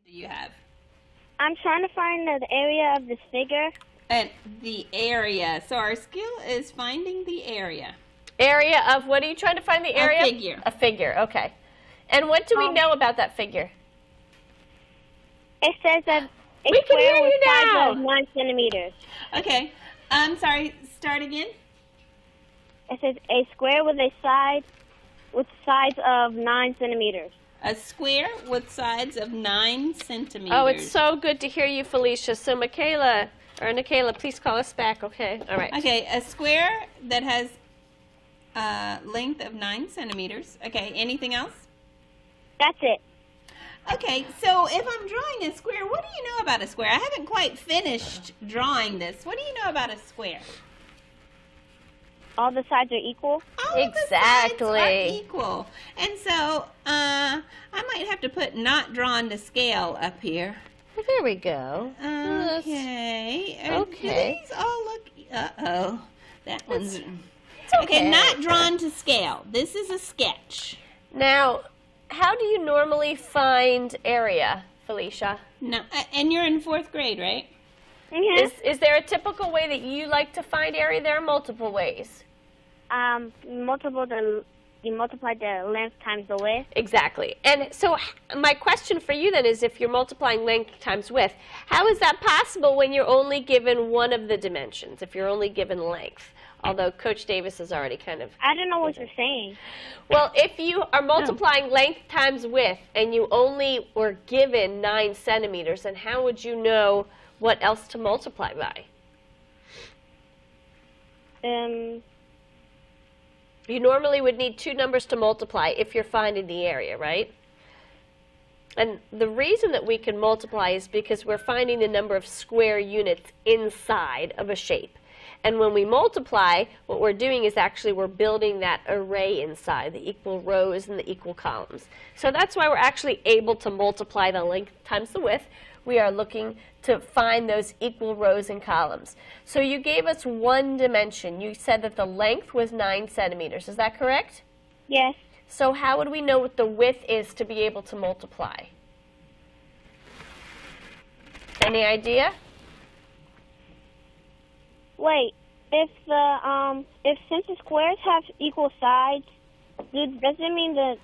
do you have? I'm trying to find the area of this figure. And the area. So our skill is finding the area. Area of, what are you trying to find the area? A figure. A figure, okay. And what do we know about that figure? It says that a We can square hear with you sides now. of 9 centimeters. Okay. I'm sorry. Start again. It says a square with sides of 9 centimeters. A square with sides of 9 centimeters. Oh, it's so good to hear you, Felicia. So Nikayla, please call us back, okay? All right. Okay, a square that has a length of 9 centimeters. Okay, anything else? That's it. Okay, so if I'm drawing a square, what do you know about a square? I haven't quite finished drawing this. What do you know about a square? All the sides are equal. All of the sides are equal. And so I might have to put not drawn to scale up here. Well, there we go. Okay. Okay. Do these all look... Uh-oh. That one's... It's okay, not drawn to scale. This is a sketch. Now, how do you normally find area, Felicia? No, and you're in 4th grade, right? Mm-hmm. Is there a typical way that you like to find area? There are multiple ways. You multiply the length times the width. Exactly. And so my question for you then is, if you're multiplying length times width, how is that possible when you're only given one of the dimensions, if you're only given length? Although Coach Davis has already kind of... I don't know what you're saying. Well, if you are multiplying length times width and you only were given 9 centimeters, then how would you know what else to multiply by? You normally would need 2 numbers to multiply if you're finding the area, right? And the reason that we can multiply is because we're finding the number of square units inside of a shape. And when we multiply, what we're doing is actually we're building that array inside, the equal rows and the equal columns. So that's why we're actually able to multiply the length times the width. We are looking to find those equal rows and columns. So you gave us one dimension. You said that the length was 9 centimeters. Is that correct? Yes. So how would we know what the width is to be able to multiply? Any idea? Wait, if since the squares have equal sides, does it mean that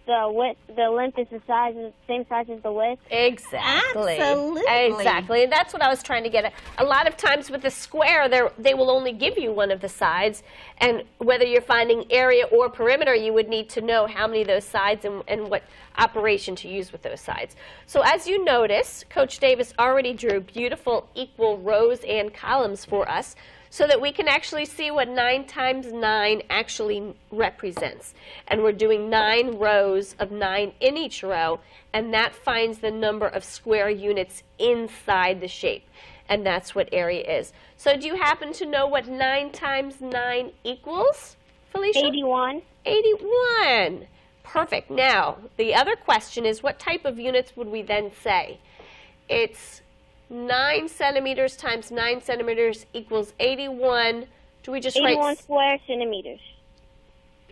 the length is the same size as the width? Exactly. Absolutely. Exactly. And that's what I was trying to get at. A lot of times with a square, they will only give you one of the sides, and whether you're finding area or perimeter, you would need to know how many of those sides and what operation to use with those sides. So as you notice, Coach Davis already drew beautiful equal rows and columns for us, so that we can actually see what 9 times 9 actually represents. And we're doing 9 rows of 9 in each row, and that finds the number of square units inside the shape. And that's what area is. So do you happen to know what 9 times 9 equals, Felicia? 81. 81. Perfect. Now, the other question is, what type of units would we then say? It's 9 centimeters times 9 centimeters equals 81. Do we just 81 write... square centimeters.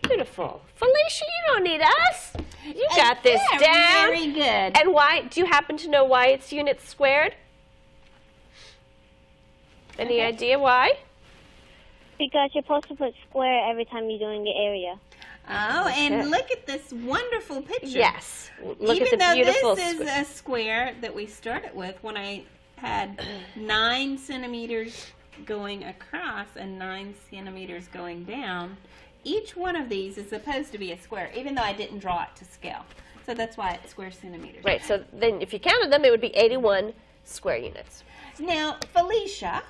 Beautiful. Felicia, you don't need us. You got this down. Very good. And why? Do you happen to know why it's units squared? Any idea why? Because you're supposed to put square every time you're doing the area. Oh, and look at this wonderful picture. Yes. Look Even at the beautiful though this is a square that we started with, when I had 9 centimeters going across and 9 centimeters going down, each one of these is supposed to be a square, even though I didn't draw it to scale. So that's why it's square centimeters. Right, so then if you counted them, it would be 81 square units. Now, Felicia,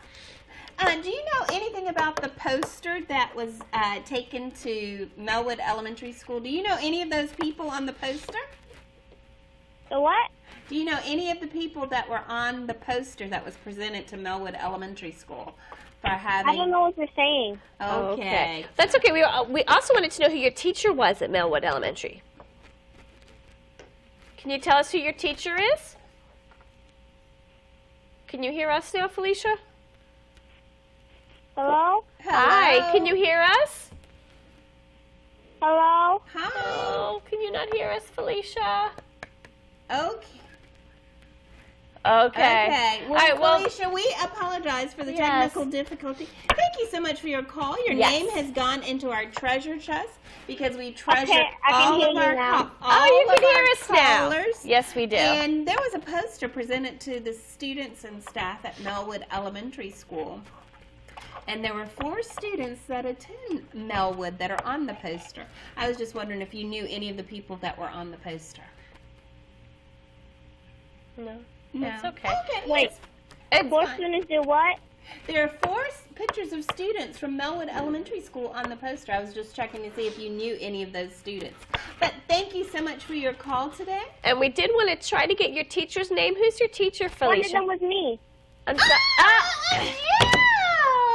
do you know anything about the poster that was taken to Melwood Elementary School? Do you know any of those people on the poster? The what? Do you know any of the people that were on the poster that was presented to Melwood Elementary School for having... I don't know what you're saying. Okay. That's okay. We also wanted to know who your teacher was at Melwood Elementary. Can you tell us who your teacher is? Can you hear us now, Felicia? Hello? Hi, can you hear us? Hello? Hi. Oh, can you not hear us, Felicia? Okay. Okay. Well, All right, well, Felicia, we apologize for the Yes. technical difficulty. Thank you so much for your call. Your Yes. name has gone into our treasure chest because we treasure Okay, I can all hear of you our now. oh, you all can of hear our us now. callers. Yes, we do. And there was a poster presented to the students and staff at Melwood Elementary School. And there were 4 students that attend Melwood that are on the poster. I was just wondering if you knew any of the people that were on the poster. No. No. That's okay. Okay. Wait. It's Four fine. students do what? There are 4 pictures of students from Melwood Elementary School on the poster. I was just checking to see if you knew any of those students. But thank you so much for your call today. And we did want to try to get your teacher's name. Who's your teacher, One of Felicia? them was me. Yeah!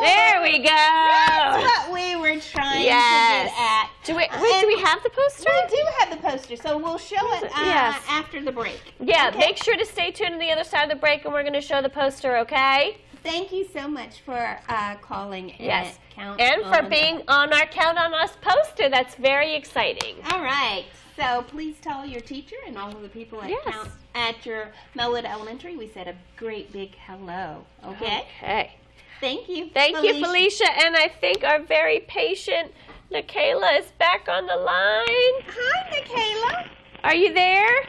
There we go. That's what we were trying to get at. Do we have the poster? We do have the poster, so we'll show it Yes. after the break. Yeah, Okay? make sure to stay tuned on the other side of the break, and we're going to show the poster, okay? Thank you so much for calling Yes. Count And for on being on our Count on Us poster. That's very exciting. All right. So please tell your teacher and all of the people at Yes. at your Melwood Elementary we said a great big hello. Okay? Okay. Thank you. Thank you, Felicia. And I think our very patient Nikayla is back on the line. Hi, Nikayla. Are you there?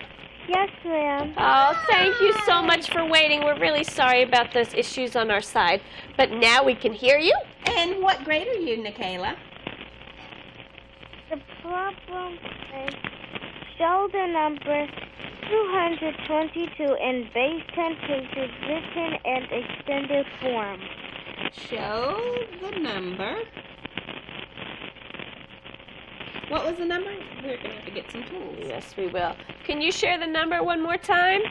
Yes, ma'am. Oh, thank you so much for waiting. We're really sorry about those issues on our side. But now we can hear you. And what grade are you, Nikayla? The problem is show the number 222 in base 10 cases written and extended form. Show the number. What was the number? We're going to have to get some tools. Yes, we will. Can you share the number one more time?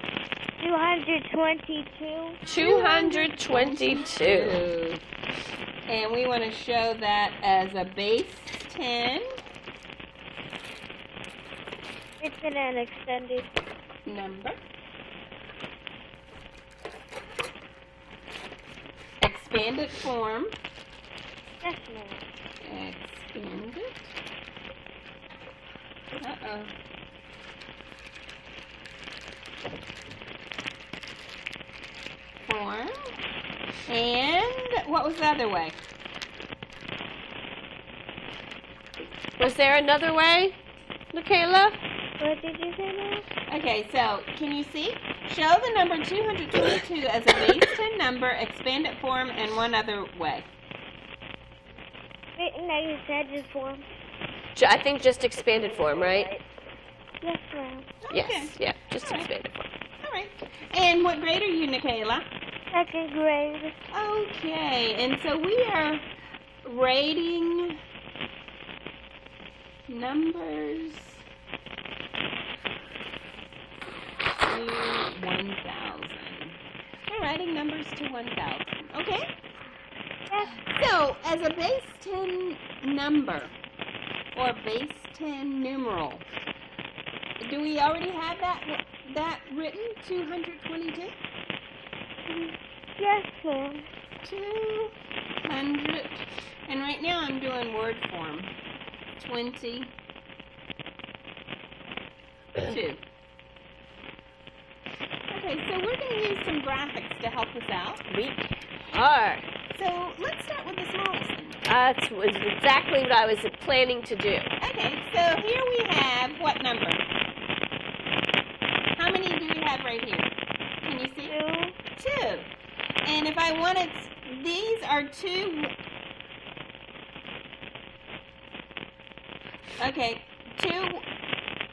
222. 222. And we want to show that as a base 10 Written and extended. number. Expanded form. Yes, ma'am. Expanded. Uh-oh. Form. And what was the other way? Was there another way, Nikayla? What did you say now? Okay, so can you see? Show the number 222 as a base 10 number, expanded form, and one other way. Written and extended form. I think just expanded form, right? Yes, ma'am. Yes, yeah, just All right. expanded form. All right. And what grade are you, Nikayla? Second grade. Okay, and so we are rating numbers to 1,000. We're writing numbers to 1,000, okay? Yes. So, as a base 10 number, or base 10 numeral, do we already have that written, 222? Yes, ma'am. 200, and right now I'm doing word form. 22. Okay, so we're going to use some graphics to help us out. We are. So let's start with the smallest one. That was exactly what I was planning to do. Okay, so here we have what number? How many do we have right here? Can you see? 2. And if I wanted, these are 2. Okay, 2.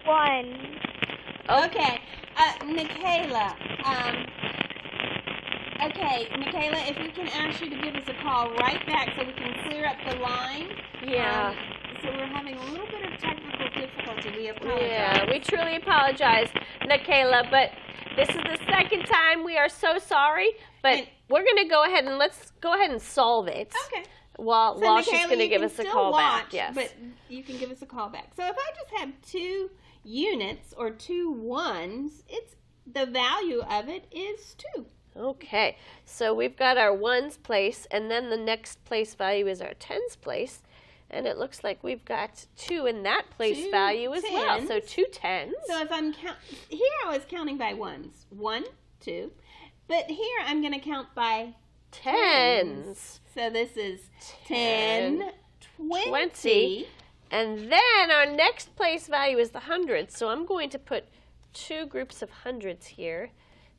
1. Okay, Nikayla. Okay, Nikayla, if we can ask you to give us a call right back so we can clear up the line. Yeah. So we're having a little bit of technical difficulty. We apologize. Yeah, we truly apologize, Nikayla, but this is the second time. We are so sorry, but we're going to go ahead and let's go ahead and solve it. Okay. While So she's Nikayla, going to you give can us a still call back. watch, Yes. But you can give us a call back. So if I just have 2 units or 2 ones, the value of it is 2. Okay, so we've got our ones place, and then the next place value is our tens place, and it looks like we've got 2 in that place 2 value as well. So tens. 2 tens. So if I'm here I was counting by ones. 1, 2. But here I'm going to count by tens. So this is 10, 20. 20. And then our next place value is the hundreds. So I'm going to put 2 groups of hundreds here.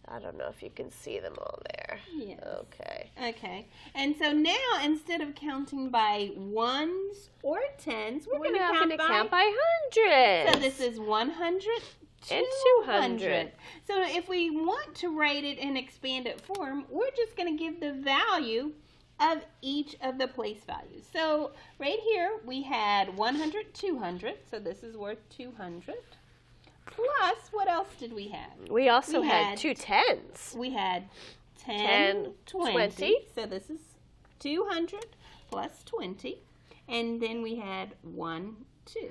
I don't know if you can see them all there. Yes. Okay. Okay. And so now instead of counting by ones or tens, we're going to count by hundreds. So this is 100, and 200. So if we want to write it in expanded form, we're just going to give the value of each of the place values. So right here we had 100, 200. So this is worth 200. Plus, what else did we have? We also had 2 tens. We had 10, 20. So this is 200 plus 20. And then we had 1, 2.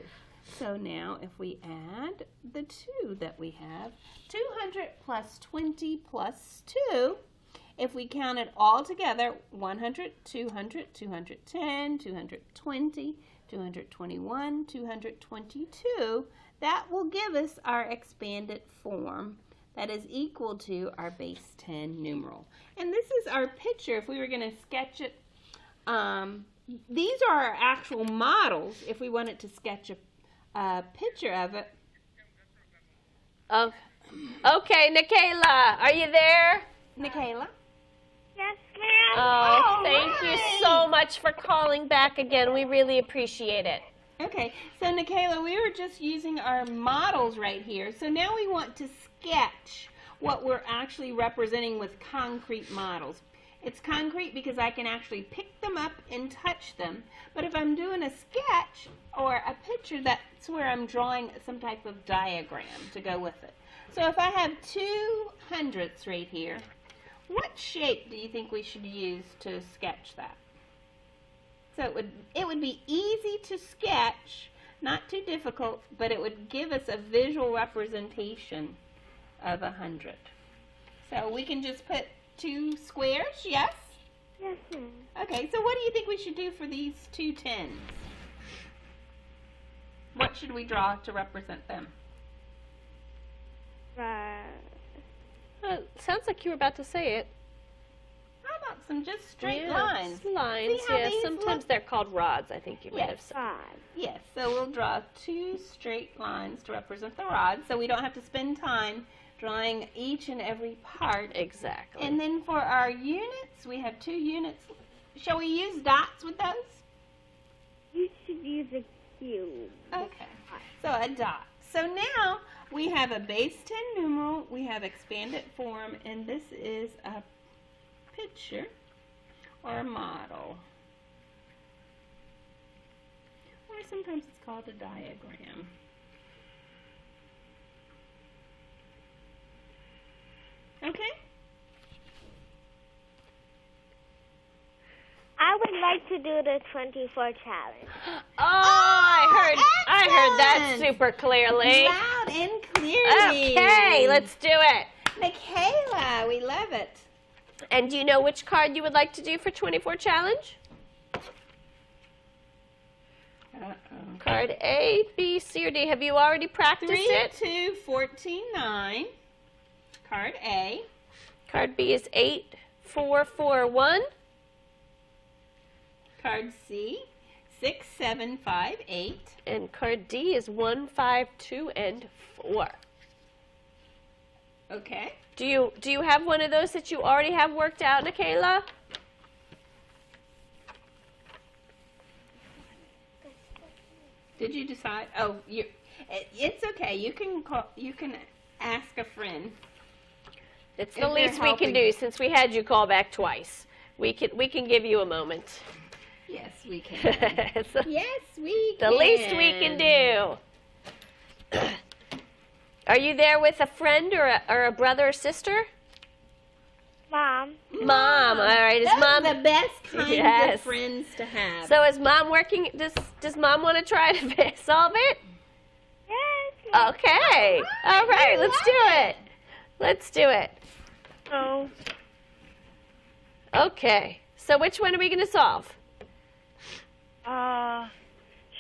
So now if we add the 2 that we have, 200 plus 20 plus 2, if we count it all together, 100, 200, 210, 220, 221, 222, that will give us our expanded form that is equal to our base 10 numeral. And this is our picture if we were going to sketch it. These are our actual models if we wanted to sketch a picture of it. Oh, okay, Nikayla, are you there? Nikayla? Yes, ma'am. Oh, thank you so much for calling back again. We really appreciate it. Okay, so Nikayla, we were just using our models right here. So now we want to sketch what we're actually representing with concrete models. It's concrete because I can actually pick them up and touch them. But if I'm doing a sketch or a picture, that's where I'm drawing some type of diagram to go with it. So if I have 2 hundredths right here, what shape do you think we should use to sketch that? So it would be easy to sketch, not too difficult, but it would give us a visual representation of 100. So we can just put 2 squares, yes? Yes, ma'am. Okay, so what do you think we should do for these 2 tens? What should we draw to represent them? Sounds like you were about to say it. How about some just straight lines? Lines, See how yeah. these Sometimes look? they're called rods, I think you might have said. Yes, so we'll draw 2 straight lines to represent the rods, so we don't have to spend time drawing each and every part. Exactly. And then for our units, we have 2 units. Shall we use dots with those? You should use a cube. Okay, so a dot. So now we have a base 10 numeral, we have expanded form, and this is a picture or a model. Or sometimes it's called a diagram. Okay? I would like to do the 24 challenge. Oh, I heard that excellent. super clearly. Loud and clearly. Okay, let's do it. Nikayla, we love it. And do you know which card you would like to do for 24 challenge? Uh-oh. Card A, B, C, or D. Have you already practiced 3, it? 2, 14, 9. Card A. Card B is 8, 4, 4, 1. Card C, 6, 7, 5, 8. And card D is 1, 5, 2, and 4. Okay. Do you have one of those that you already have worked out, Nikayla? Did you decide? Oh, it's okay. You can call. You can ask a friend. It's If the they're least we helping. can do since we had you call back twice. We can give you a moment. Yes, we can. It's the Yes, we the can. least we can do. Are you there with a friend or a brother or sister? Mom. Mom. All right. Is Those mom? are the best kinds Yes. of friends to have. So is mom working? Does mom want to try to solve it? Yes, ma'am. Okay. All right. Let's do it. Let's do it. Oh. Okay. So which one are we going to solve?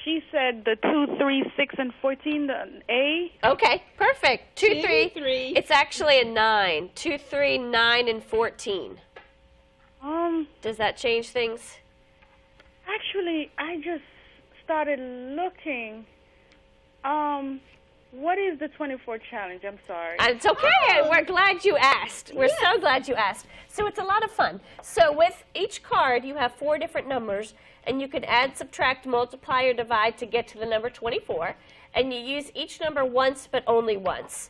She said the 2, 3, 6, and 14, the A. Okay, perfect. 2, 3. 3. It's actually a 9. 2, 3, 9, and 14. Does that change things? Actually, I just started looking. What is the 24 challenge? I'm sorry. It's okay. We're glad you asked. We're so glad you asked. So it's a lot of fun. So with each card, you have 4 different numbers, and you can add, subtract, multiply, or divide to get to the number 24. And you use each number once, but only once.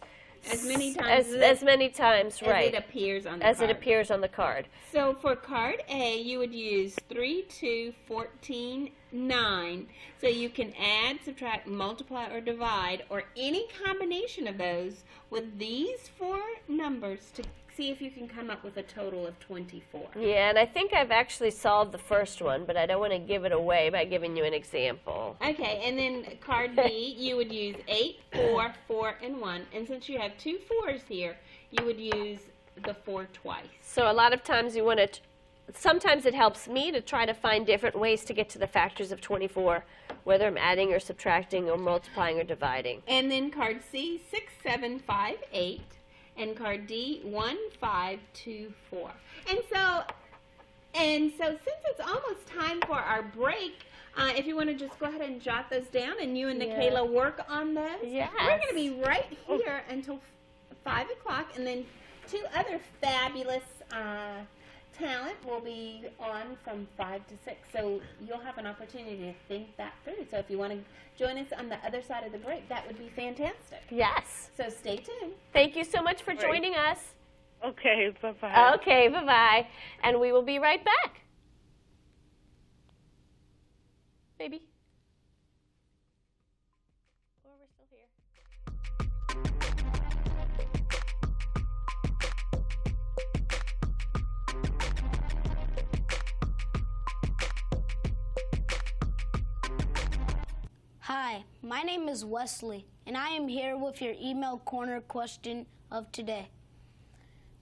As many times as many times, as right? it appears on the as card. it appears on the card. So for card A, you would use 3, 2, 14, 9. So you can add, subtract, multiply, or divide, or any combination of those with these 4 numbers to see if you can come up with a total of 24. Yeah, and I think I've actually solved the first one, but I don't want to give it away by giving you an example. Okay, and then card B, you would use 8, 4, 4, and 1. And since you have 2 4s here, you would use the 4 twice. So a lot of times you want to, sometimes it helps me to try to find different ways to get to the factors of 24, whether I'm adding or subtracting or multiplying or dividing. And then card C, 6, 7, 5, 8. And card D, 1, 5, 2, 4. And so since it's almost time for our break, if you want to just go ahead and jot those down, and you and Nikayla work on those. Yes. We're going to be right here until 5 o'clock, and then 2 other fabulous talent will be on from 5 to 6. So you'll have an opportunity to think that through. So if you want to join us on the other side of the break, that would be fantastic. Yes. So stay tuned. Thank you so much for joining us. Okay, bye-bye. Okay, bye-bye. And we will be right back. Baby. Or we're still here. Hi, my name is Wesley, and I am here with your email corner question of today.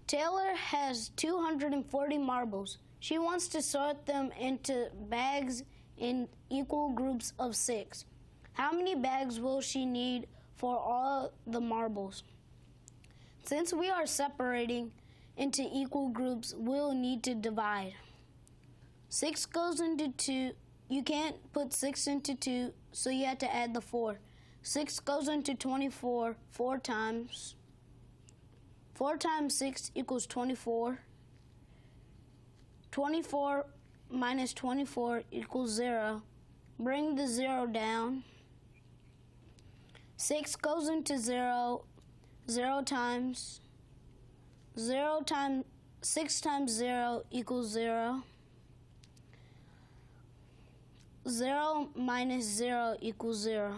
Taylor has 240 marbles. She wants to sort them into bags in equal groups of 6. How many bags will she need for all the marbles? Since we are separating into equal groups, we'll need to divide. 6 goes into 2. You can't put 6 into 2, so you have to add the 4. 6 goes into 24 4 times. 4 times 6 equals 24. 24 minus 24 equals 0. Bring the 0 down. 6 goes into 0 times. 6 times 0 equals 0. 0 minus 0 equals 0.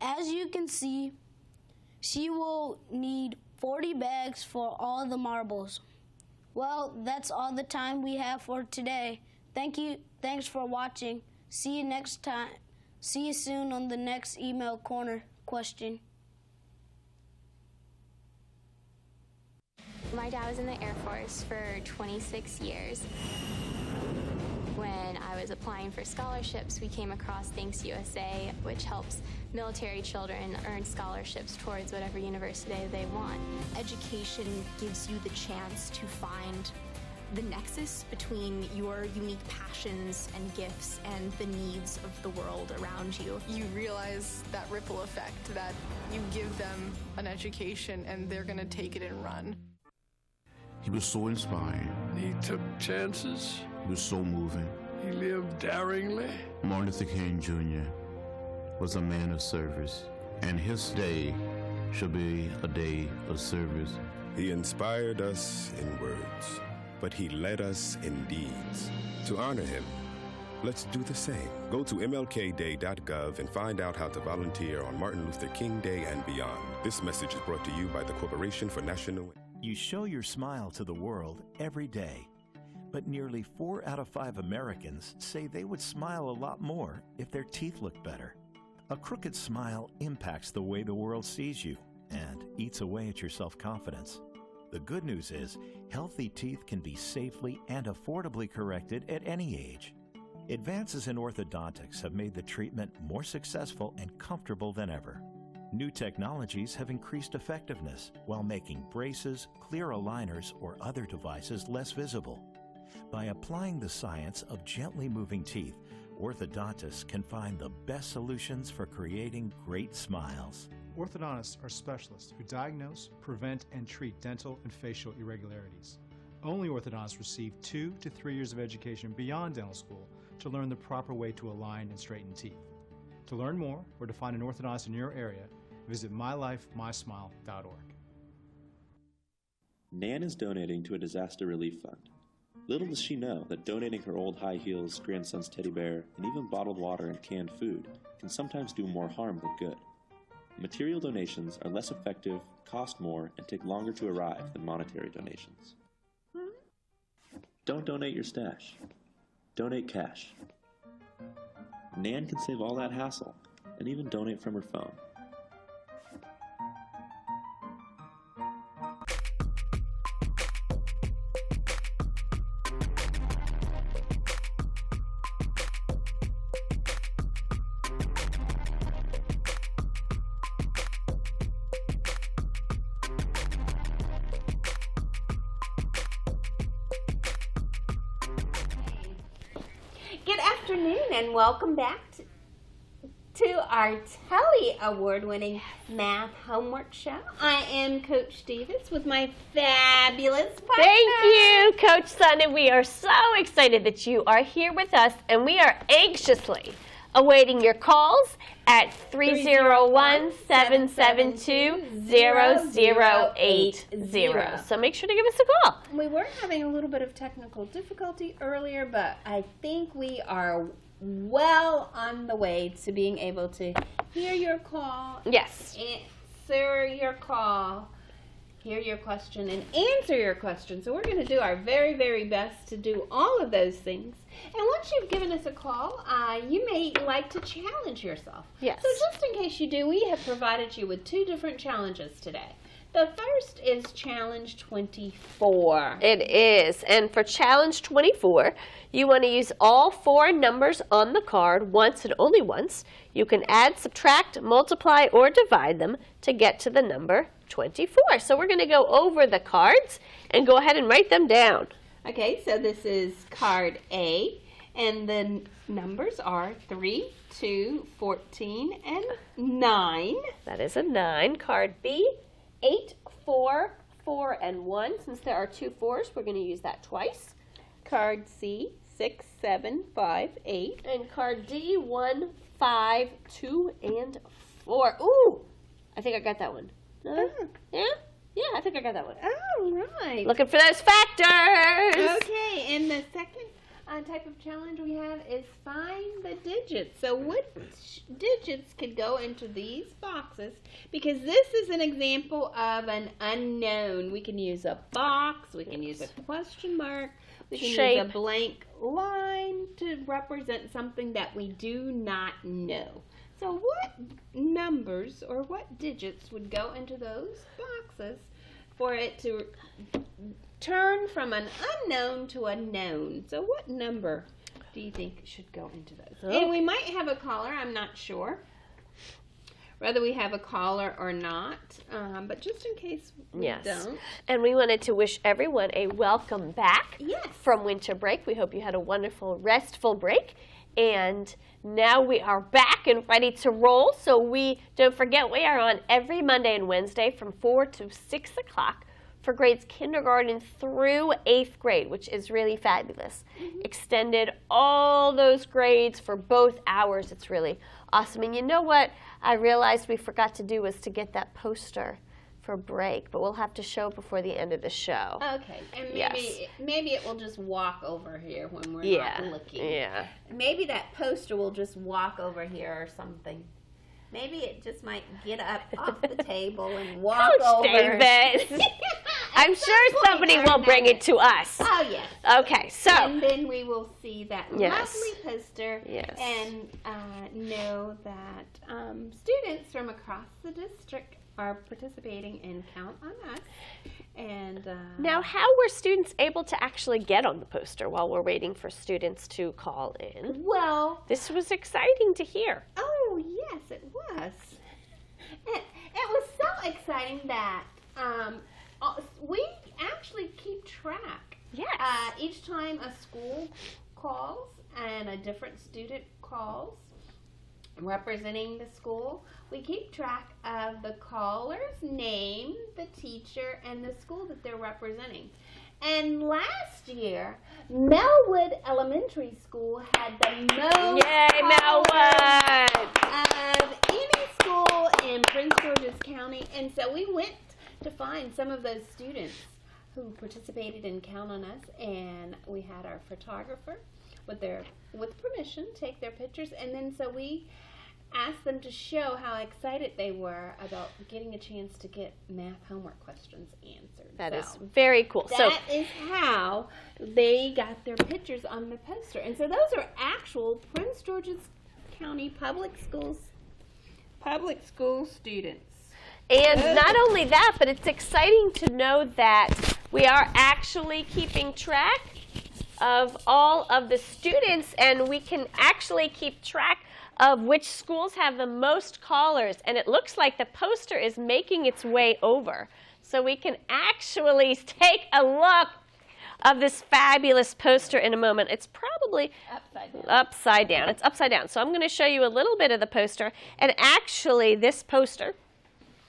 As you can see, she will need 40 bags for all the marbles. Well, that's all the time we have for today. Thanks for watching. See you next time. See you soon on the next email corner question. My dad was in the Air Force for 26 years. When I was applying for scholarships, we came across Thanks USA, which helps military children earn scholarships towards whatever university they want. Education gives you the chance to find the nexus between your unique passions and gifts and the needs of the world around you. You realize that ripple effect, that you give them an education and they're going to take it and run. He was so inspiring. He took chances. He was so moving. He lived daringly. Martin Luther King Jr. was a man of service, and his day shall be a day of service. He inspired us in words, but he led us in deeds. To honor him, let's do the same. Go to mlkday.gov and find out how to volunteer on Martin Luther King Day and beyond. This message is brought to you by the Corporation for National... You show your smile to the world every day, but nearly 4 out of 5 Americans say they would smile a lot more if their teeth looked better. A crooked smile impacts the way the world sees you and eats away at your self-confidence. The good news is, healthy teeth can be safely and affordably corrected at any age. Advances in orthodontics have made the treatment more successful and comfortable than ever. New technologies have increased effectiveness while making braces, clear aligners, or other devices less visible. By applying the science of gently moving teeth, orthodontists can find the best solutions for creating great smiles. Orthodontists are specialists who diagnose, prevent, and treat dental and facial irregularities. Only orthodontists receive 2 to 3 years of education beyond dental school to learn the proper way to align and straighten teeth. To learn more or to find an orthodontist in your area, visit mylifemysmile.org. Nan is donating to a disaster relief fund. Little does she know that donating her old high heels, grandson's teddy bear, and even bottled water and canned food can sometimes do more harm than good. Material donations are less effective, cost more, and take longer to arrive than monetary donations. Don't donate your stash. Donate cash. Nan can save all that hassle and even donate from her phone. Good afternoon and welcome back to our Telly Award-winning math homework show. I am Coach Stevens with my fabulous partner. Thank you, Coach Sun, and we are so excited that you are here with us, and we are anxiously awaiting your calls at 301-772-0080. So make sure to give us a call. We were having a little bit of technical difficulty earlier, but I think we are well on the way to being able to hear your call. Yes. Answer your call, hear your question, and answer your question. So we're going to do our very, very best to do all of those things. And once you've given us a call, you may like to challenge yourself. Yes. So just in case you do, we have provided you with 2 different challenges today. The first is Challenge 24. It is. And for Challenge 24, you want to use all 4 numbers on the card once and only once. You can add, subtract, multiply, or divide them to get to the number 24. So we're going to go over the cards and go ahead and write them down. Okay, so this is card A, and the numbers are 3, 2, 14, and 9. That is a 9. Card B, 8, 4, 4, and 1. Since there are 2 4s, we're going to use that twice. Card C, 6, 7, 5, 8. And card D, 1, 5, 2, and 4. Ooh, I think I got that one. Yeah? Yeah, I think I got that one. All right. Looking for those factors. Okay, and the second type of challenge we have is find the digits. So what digits could go into these boxes? Because this is an example of an unknown. We can use a box, we can use a question mark, we can use a blank line to represent something that we do not know. So what numbers or what digits would go into those boxes for it to turn from an unknown to a known? So what number do you think should go into those? Okay. And we might have a caller, I'm not sure whether we have a caller or not, but just in case we don't. And we wanted to wish everyone a welcome back from winter break. We hope you had a wonderful, restful break. And now we are back and ready to roll. So don't forget, we are on every Monday and Wednesday from 4 to 6 o'clock for grades kindergarten through 8th grade, which is really fabulous. Extended all those grades for both hours. It's really awesome. And you know what I realized we forgot to do was to get that poster for break, but we'll have to show before the end of the show. Okay, and maybe it will just walk over here when we're not looking. Yeah. Maybe that poster will just walk over here or something. Maybe it just might get up off the table and walk over. Davis. I'm sure somebody will bring it to us. Oh, yes. Okay, so. And then we will see that lovely poster and know that students from across the district are participating in Count on Us. And now, how were students able to actually get on the poster while we're waiting for students to call in? Well, this was exciting to hear. Oh, yes, it was. It was so exciting that we actually keep track. Yes. Each time a school calls and a different student calls representing the school, we keep track of the caller's name, the teacher, and the school that they're representing. And last year, Melwood Elementary School had the most Melwood! Of any school in Prince George's County. And so we went to find some of those students who participated in Count on Us, and we had our photographer with permission take their pictures, and then so we asked them to show how excited they were about getting a chance to get math homework questions answered. That is very cool. That is how they got their pictures on the poster. And so those are actual Prince George's County public school students. And not only that, but it's exciting to know that we are actually keeping track of all of the students, and we can actually keep track of which schools have the most callers. And it looks like the poster is making its way over. So we can actually take a look of this fabulous poster in a moment. It's probably upside down. It's upside down. So I'm going to show you a little bit of the poster. And actually, this poster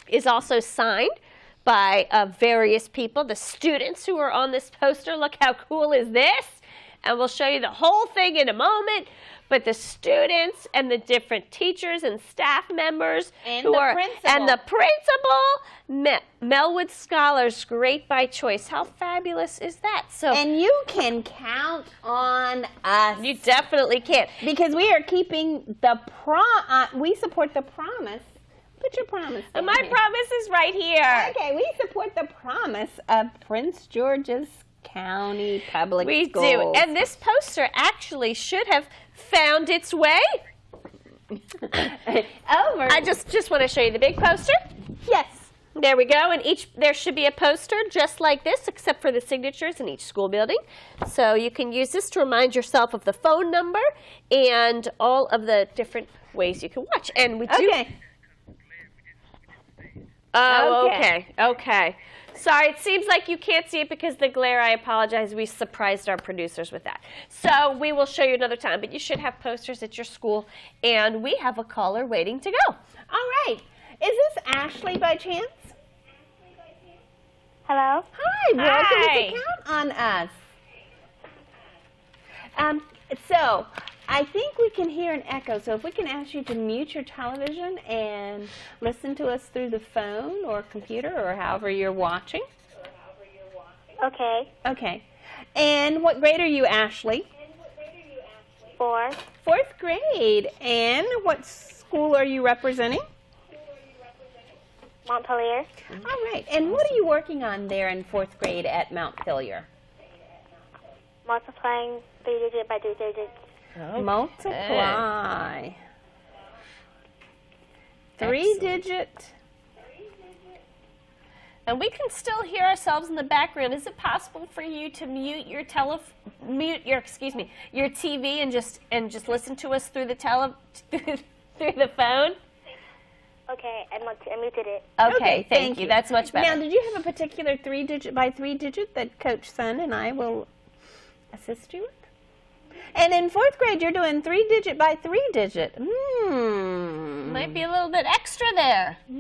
is also signed by various people, the students who are on this poster. Look how cool is this? And we'll show you the whole thing in a moment. But the students and the different teachers and staff members and the principal, Melwood Scholars, great by choice. How fabulous is that? And you can count on us. You definitely can. Because we are keeping we support the promise. Put your promise down My here. promise is right here. Okay, we support the promise of Prince George's County Public Schools. We do. And this poster actually should have found its way over. I just want to show you the big poster. Yes. There we go. And there should be a poster just like this, except for the signatures in each school building. So you can use this to remind yourself of the phone number and all of the different ways you can watch. And we do. Okay. Oh, okay. Sorry, it seems like you can't see it because of the glare. I apologize. We surprised our producers with that. So we will show you another time, but you should have posters at your school, and we have a caller waiting to go. All right. Is this Ashley by chance? Hello? Hi, welcome to Count on Us. So I think we can hear an echo, so if we can ask you to mute your television and listen to us through the phone or computer or however you're watching. Okay. Okay. And what grade are you, Ashley? 4. 4th grade. And what school are you representing? Montpelier. All right. And what are you working on there in 4th grade at Montpelier? Multiplying 3 digit by 3 digits. Okay. Multiply. 3-digit. And we can still hear ourselves in the background. Is it possible for you to mute your your TV and just listen to us through the through the phone? Okay, I muted it. Okay, thank you. That's much better. Now, did you have a particular 3-digit by 3-digit that Coach Sun and I will assist you with? And in 4th grade, you're doing 3-digit by 3-digit. Might be a little bit extra there. A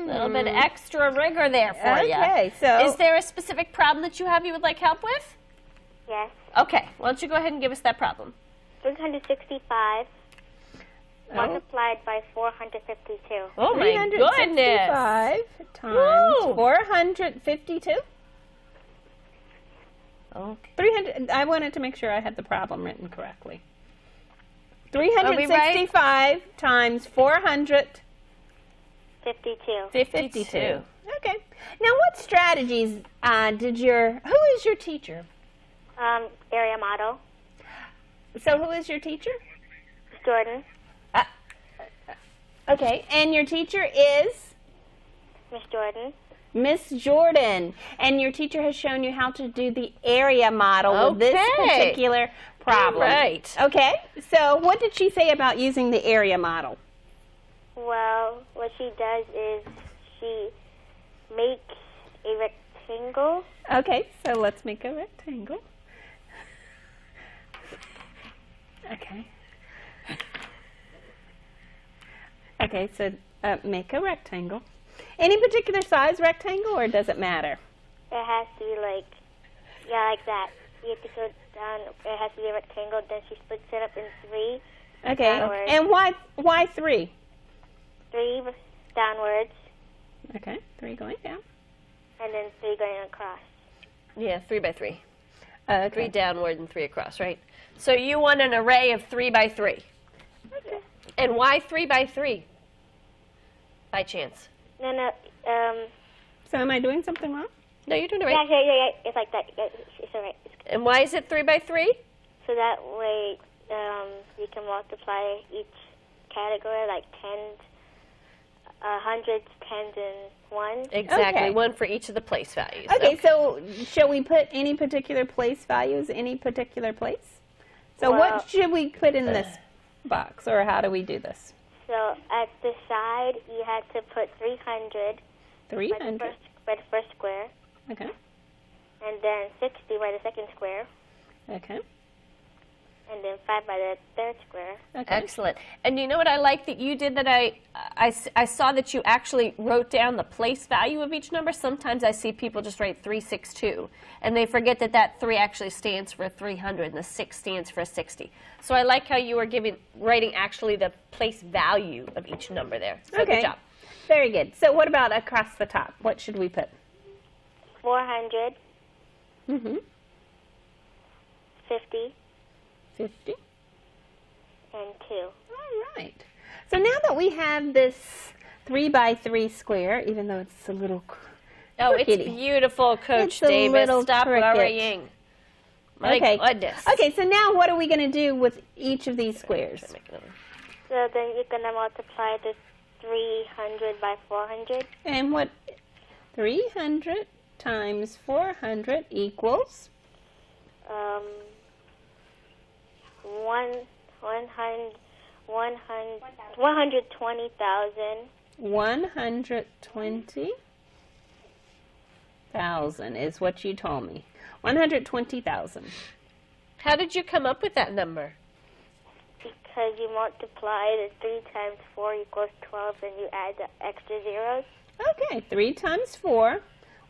little bit extra rigor there for you. Okay, so is there a specific problem that you would like help with? Yes. Okay, why don't you go ahead and give us that problem? 365 multiplied by 452. Oh my goodness! 365 times 452. Okay. 300. I wanted to make sure I had the problem written correctly. 365 times 452. 52. Okay. Now, what strategies who is your teacher? Area model. So, who is your teacher? Jordan. Okay. And your teacher is? Miss Jordan. Miss Jordan. And your teacher has shown you how to do the area model with this particular problem. Right. Okay. So what did she say about using the area model? Well, what she does is she makes a rectangle. Okay, so let's make a rectangle. Okay. Okay, so make a rectangle. Any particular size rectangle, or does it matter? It has to be like that. You have to go down. It has to be a rectangle. Then she splits it up in 3. Okay, downwards. and why 3? 3 downwards. Okay, 3 going down. And then 3 going across. Yeah, 3 by 3. Okay. 3 downward and 3 across, right? So you want an array of 3 by 3. Okay. And why 3 by 3? By chance? No. So am I doing something wrong? No, you're doing it right. Yeah. It's like that. It's all right. And why is it 3 by 3? So that way you can multiply each category like tens, hundreds, tens, and ones. Exactly, Okay. one for each of the place values. Okay, so shall we put any particular place values, any particular place? So Well- what should we put in this box, or how do we do this? So at the side, you had to put 300. 300. By the first square. Okay. And then 60 by the second square. Okay. And then 5 by the third square. Okay. Excellent. And you know what I like that you did that I saw that you actually wrote down the place value of each number. Sometimes I see people just write 362, and they forget that that 3 actually stands for 300 and the 6 stands for 60. So I like how you were writing actually the place value of each number there. So Okay. good job. Very good. So what about across the top? What should we put? 400. Mm-hmm. 50. 50. And 2. All right. So now that we have this 3 by 3 square, even though it's a little Oh, it's crickety. beautiful, Coach It's a Davis. little Stop cricket. worrying. My goodness. Okay, so now what are we going to do with each of these squares? So then you're going to multiply the 300 by 400. And what 300 times 400 equals? 120,000. 120,000 is what you told me. 120,000. How did you come up with that number? Because you multiply the 3 times 4 equals 12, and you add the extra zeros. Okay, 3 times 4,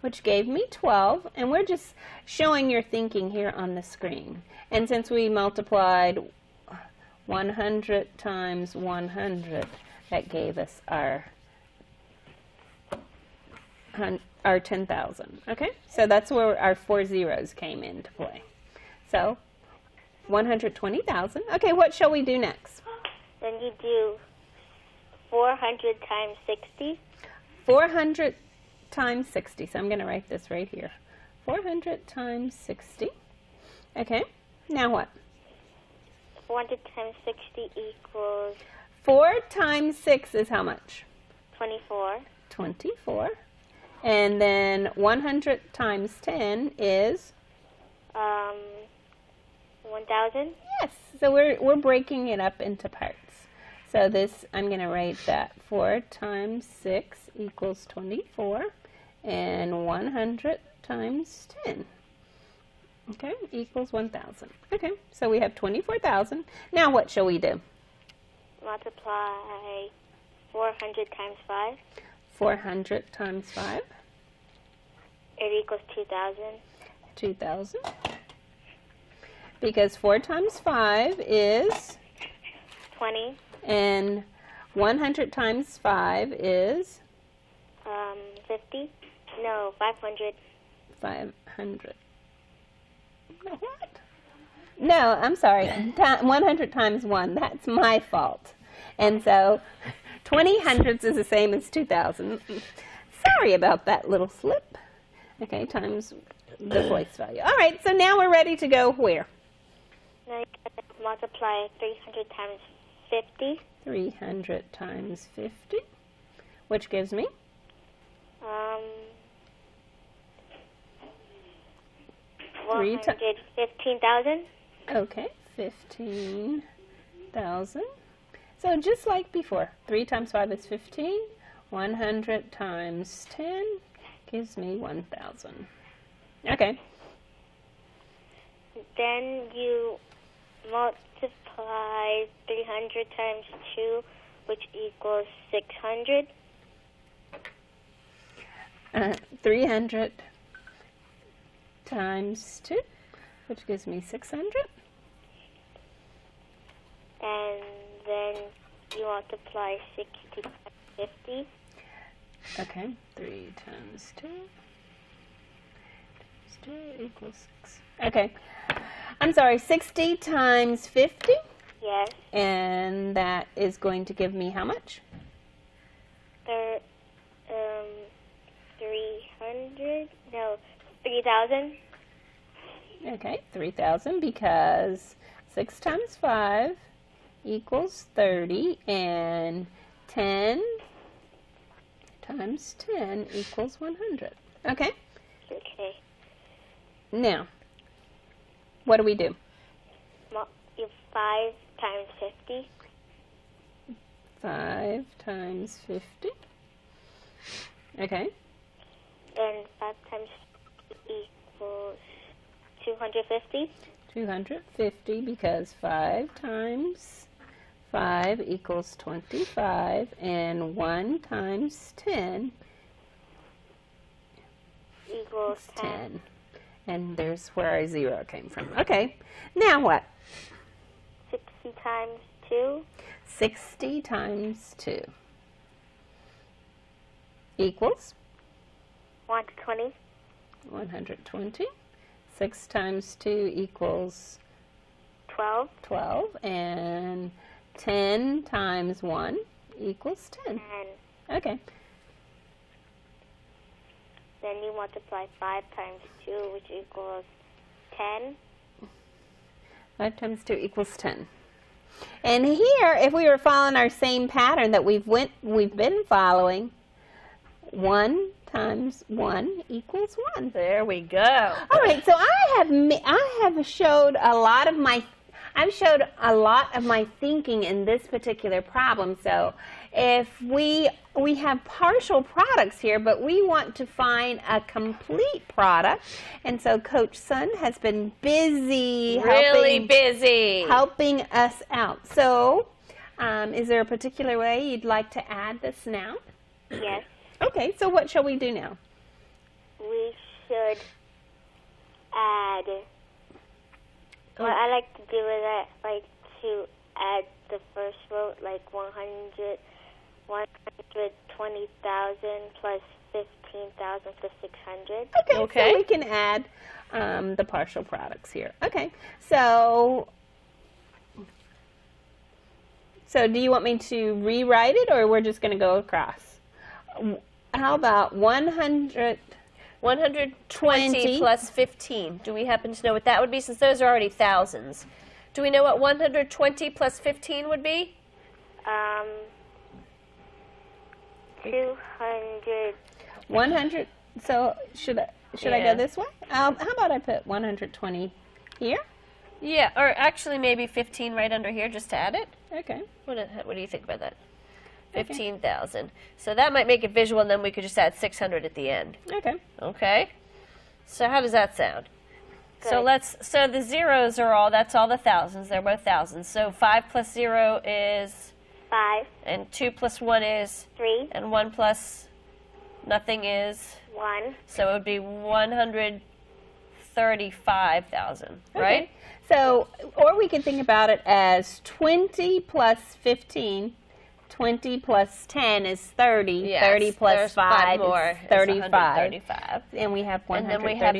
which gave me 12, and we're just showing your thinking here on the screen. And since we multiplied 100 times 100, that gave us our 10,000. Okay, so that's where our 4 zeros came into play. So 120,000. Okay, what shall we do next? Then you do 400 times 60. 400 times 60. So I'm going to write this right here. 400 times 60. Okay, now what? 400 times 60 equals 4 times 6 is how much? 24. 24. And then 100 times 10 is? 1,000. Yes. So we're breaking it up into parts. So this, I'm going to write that 4 times 6 equals 24, and 100 times 10, okay, equals 1,000. Okay, so we have 24,000. Now what shall we do? Multiply 400 times 5. 400 times 5. It equals 2,000. 2,000. Because 4 times 5 is? 20. And 100 times 5 is? 50. No, 500. 500. No, what? No, I'm sorry. 100 times 1. That's my fault. And so 20 hundredths is the same as 2,000. Sorry about that little slip. Okay, times the place value. All right, so now we're ready to go where? Now you can multiply 300 times 50. 300 times 50, which gives me? 3 times. 115,000. Okay, 15,000. So just like before, 3 times 5 is 15. 100 times 10 gives me 1,000. Okay. Then you multiply 300 times 2, which equals 600. 300 times 2, which gives me 600. And then you multiply 60 times 50. Okay, 3 times 2 equals 6. Okay. I'm sorry, 60 times 50? Yes. And that is going to give me how much? 3,000. Okay, 3,000 because 6 times 5 equals 30 and 10 times 10 equals 100. Okay? Okay. Now, what do we do? 5 times 50. 5 times 50. Okay. And 5 times 50 equals 250. 250 because 5 times 5 equals 25 and 1 times 10 equals 10. And there's where our 0 came from. Okay. Now what? 60 times 2. 60 times 2 equals 120. 120. 6 times 2 equals 12. 12. And 10 times 1 equals 10. 10. Okay. Then you multiply 5 times 2, which equals 10. 5 times 2 equals 10. And here, if we were following our same pattern that we've been following, 1 times 1 equals 1. There we go. All right, so I've showed a lot of my thinking in this particular problem. So if we have partial products here, but we want to find a complete product, and so Coach Sun has been busy, helping us out. So is there a particular way you'd like to add this now? Yes. Okay, so what shall we do now? We should add. What I like to do is I like to add the first row, like 120,000 plus 15,000 plus 600. Okay. So we can add the partial products here. Okay, so do you want me to rewrite it, or we're just going to go across? How about 120 plus 15. Do we happen to know what that would be, since those are already thousands? Do we know what 120 plus 15 would be? 200. 100. So should I go this way? How about I put 120 here? Yeah, or actually maybe 15 right under here just to add it. Okay. What do you think about that? 15,000. So that might make it visual, and then we could just add 600 at the end. Okay. Okay. So how does that sound? Good. So the zeros are that's all the thousands. They're both thousands. So 5 plus 0 is 5. And 2 plus 1 is 3. And 1 plus nothing is 1. So it would be 135,000, right? Okay. So, or we could think about it as 20 plus 15. 20 plus 10 is 30. Yes, 30 plus 5 more is 35. 135. And we have 135. And then we have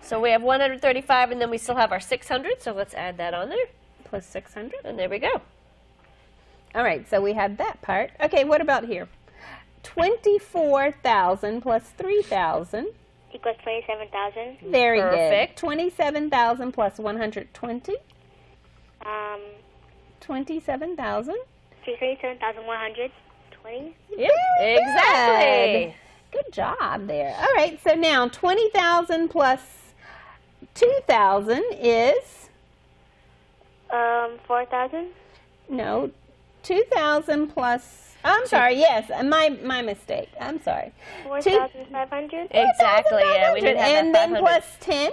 so we have 135, and then we still have our 600. So let's add that on there. Plus 600. And there we go. All right, so we have that part. Okay, what about here? 24,000 plus 3,000. Equals 27,000. Very Perfect. good. 27,000 plus 120. 27,000. 27,120. Yep, exactly. Good job there. All right, so now 20,000 plus 2,000 is? 4,000. No, 2,000 plus. I'm sorry. Yes, my mistake. I'm sorry. 4,500. Exactly. Yeah, we didn't have and that then 500. plus 10.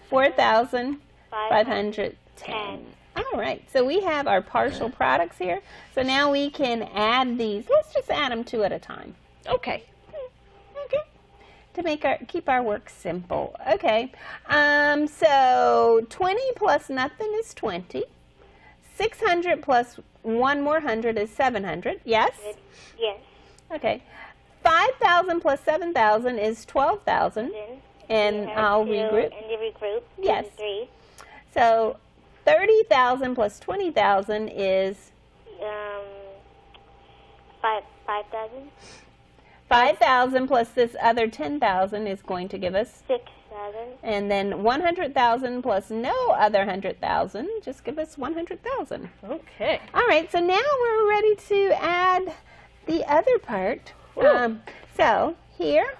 4,510. All right. So we have our partial products here. So now we can add these. Let's just add them 2 at a time. Okay. Okay. To keep our work simple. Okay. So 20 plus nothing is 20. 600 plus 1 more 100 is 700. Yes? Yes. Okay. 5,000 plus 7,000 is 12,000. And I'll regroup. And you regroup. Yes. 3. So 30,000 plus 20,000 is 5,000. 5,000 plus this other 10,000 is going to give us 6,000. And then 100,000 plus no other 100,000 just give us 100,000. Okay. All right. So now we're ready to add the other part. So here,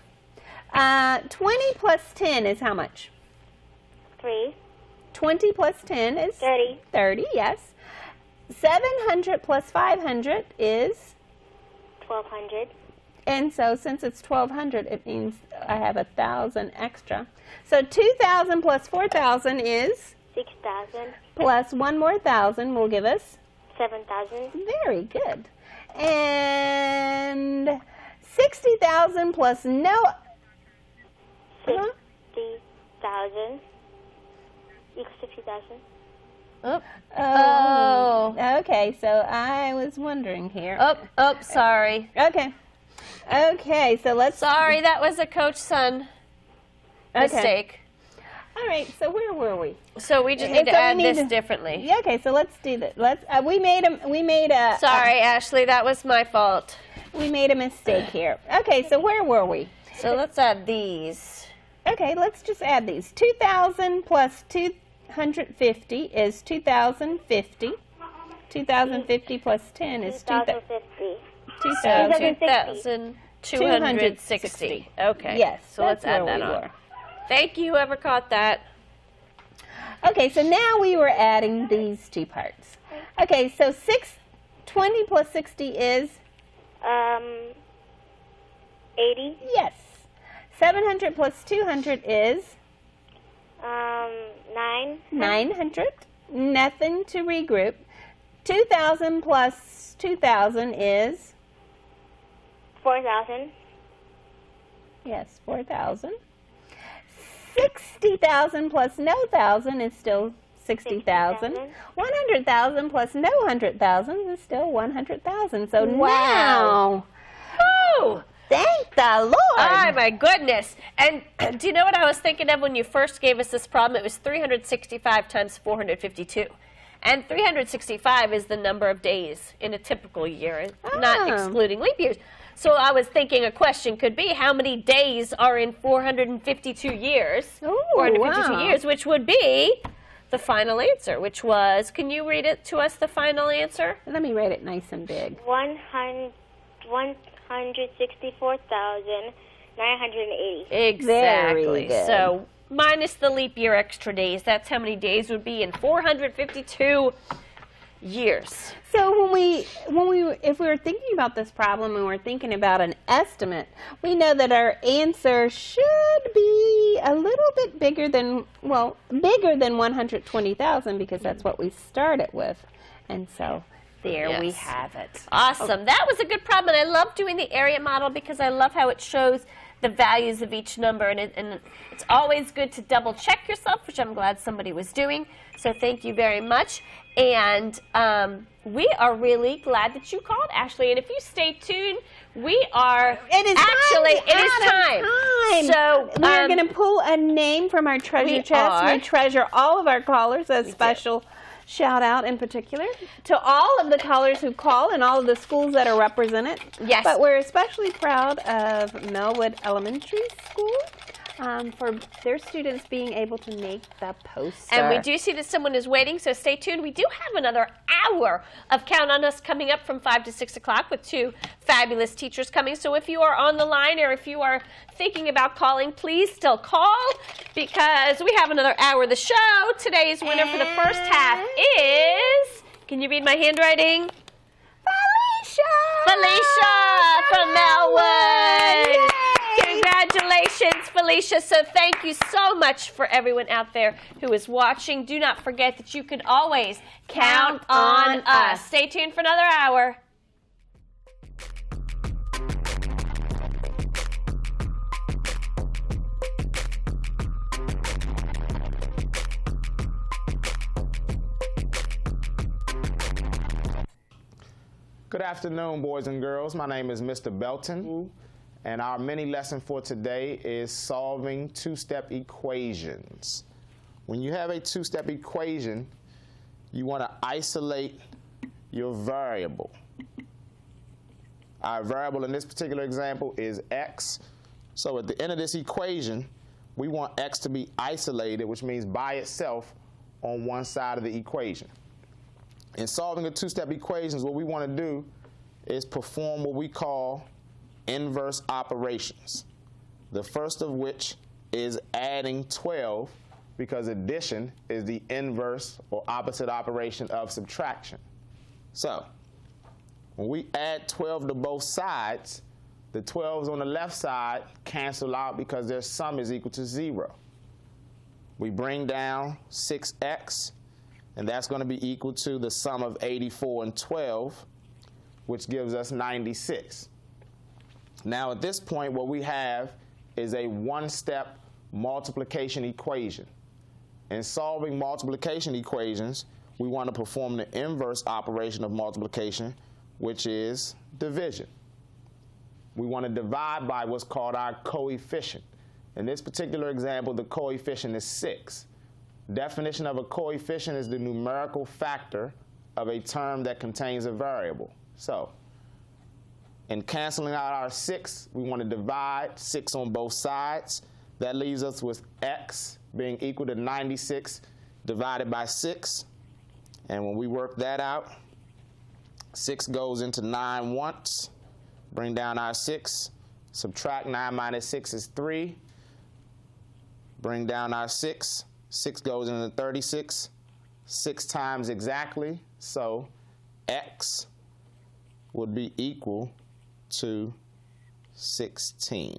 20 plus 10 is how much? 3. 20 plus 10 is 30. 30, yes. 700 plus 500 is 1,200. And so since it's 1,200, it means I have 1,000 extra. So 2,000 plus 4,000 is 6,000. Plus 1 more 1,000 will give us 7,000. Very good. And 60,000 plus no 60,000 equals 50,000. Oh. Okay, so I was wondering here. Sorry. Okay. Okay, so let's... Sorry, that was a Coach-son mistake. All right, so where were we? So we just need to add this differently. Yeah, okay, so let's do that. We made a... Sorry, Ashley, that was my fault. We made a mistake here. Okay, so where were we? So let's add these. Okay, let's just add these. 2,000 plus 250 is 2,050. 2,050 plus 10 is 2,050. 2,260. Okay. Yes. So let's add that on. Thank you, whoever caught that. Okay, so now we were adding these two parts. Okay, so 20 plus 60 is? 80. Yes. 700 plus 200 is? 900. Nothing to regroup. 2,000 plus 2,000 is? 4,000. Yes, 4,000. 60,000 plus no 1,000 is still 60,000. 100,000 plus no 100,000 is still 100,000. So now, thank the Lord. Oh, my goodness. And do you know what I was thinking of when you first gave us this problem? It was 365 times 452. And 365 is the number of days in a typical year, not excluding leap years. So I was thinking a question could be, how many days are in 452 years? 452 years, which would be the final answer, which was, can you read it to us, the final answer? Let me write it nice and big. 164,980. Exactly. So minus the leap year extra days, that's how many days would be in 452 years. So if we were thinking about this problem and we're thinking about an estimate, we know that our answer should be a little bit bigger than 120,000 because that's what we started with. And so there we have it. Awesome. That was a good problem. And I love doing the area model because I love how it shows the values of each number. And it's always good to double check yourself, which I'm glad somebody was doing. So thank you very much. And we are really glad that you called, Ashley. And if you stay tuned, it is time. So we're going to pull a name from our treasure chest. We treasure all of our callers. A special shout out in particular to all of the callers who call and all of the schools that are represented. Yes. But we're especially proud of Melwood Elementary School. for their students being able to make the poster. And we do see that someone is waiting, so stay tuned. We do have another hour of Count on Us coming up from 5 to 6 o'clock with 2 fabulous teachers coming. So if you are on the line or if you are thinking about calling, please still call because we have another hour of the show. Today's winner for the first half is, can you read my handwriting? Felicia from Melwood. Congratulations, Felicia. So thank you so much for everyone out there who is watching. Do not forget that you can always count on us. Stay tuned for another hour. Good afternoon, boys and girls. My name is Mr. Belton, and our mini lesson for today is solving two-step equations. When you have a two-step equation, you want to isolate your variable. Our variable in this particular example is x. So at the end of this equation, we want x to be isolated, which means by itself on one side of the equation. In solving the two-step equations, what we want to do is perform what we call inverse operations. The first of which is adding 12, because addition is the inverse or opposite operation of subtraction. So when we add 12 to both sides, the 12s on the left side cancel out because their sum is equal to 0. We bring down 6x, and that's going to be equal to the sum of 84 and 12, which gives us 96. Now at this point, what we have is a one-step multiplication equation. In solving multiplication equations, we want to perform the inverse operation of multiplication, which is division. We want to divide by what's called our coefficient. In this particular example, the coefficient is 6. Definition of a coefficient is the numerical factor of a term that contains a variable. So, in canceling out our 6, we want to divide 6 on both sides. That leaves us with x being equal to 96 divided by 6. And when we work that out, 6 goes into 9 once. Bring down our 6. Subtract 9 minus 6 is 3. Bring down our 6. 6 goes into 36. 6 times exactly. So x would be equal to 16.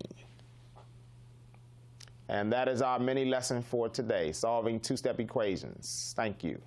And that is our mini lesson for today, solving two-step equations. Thank you.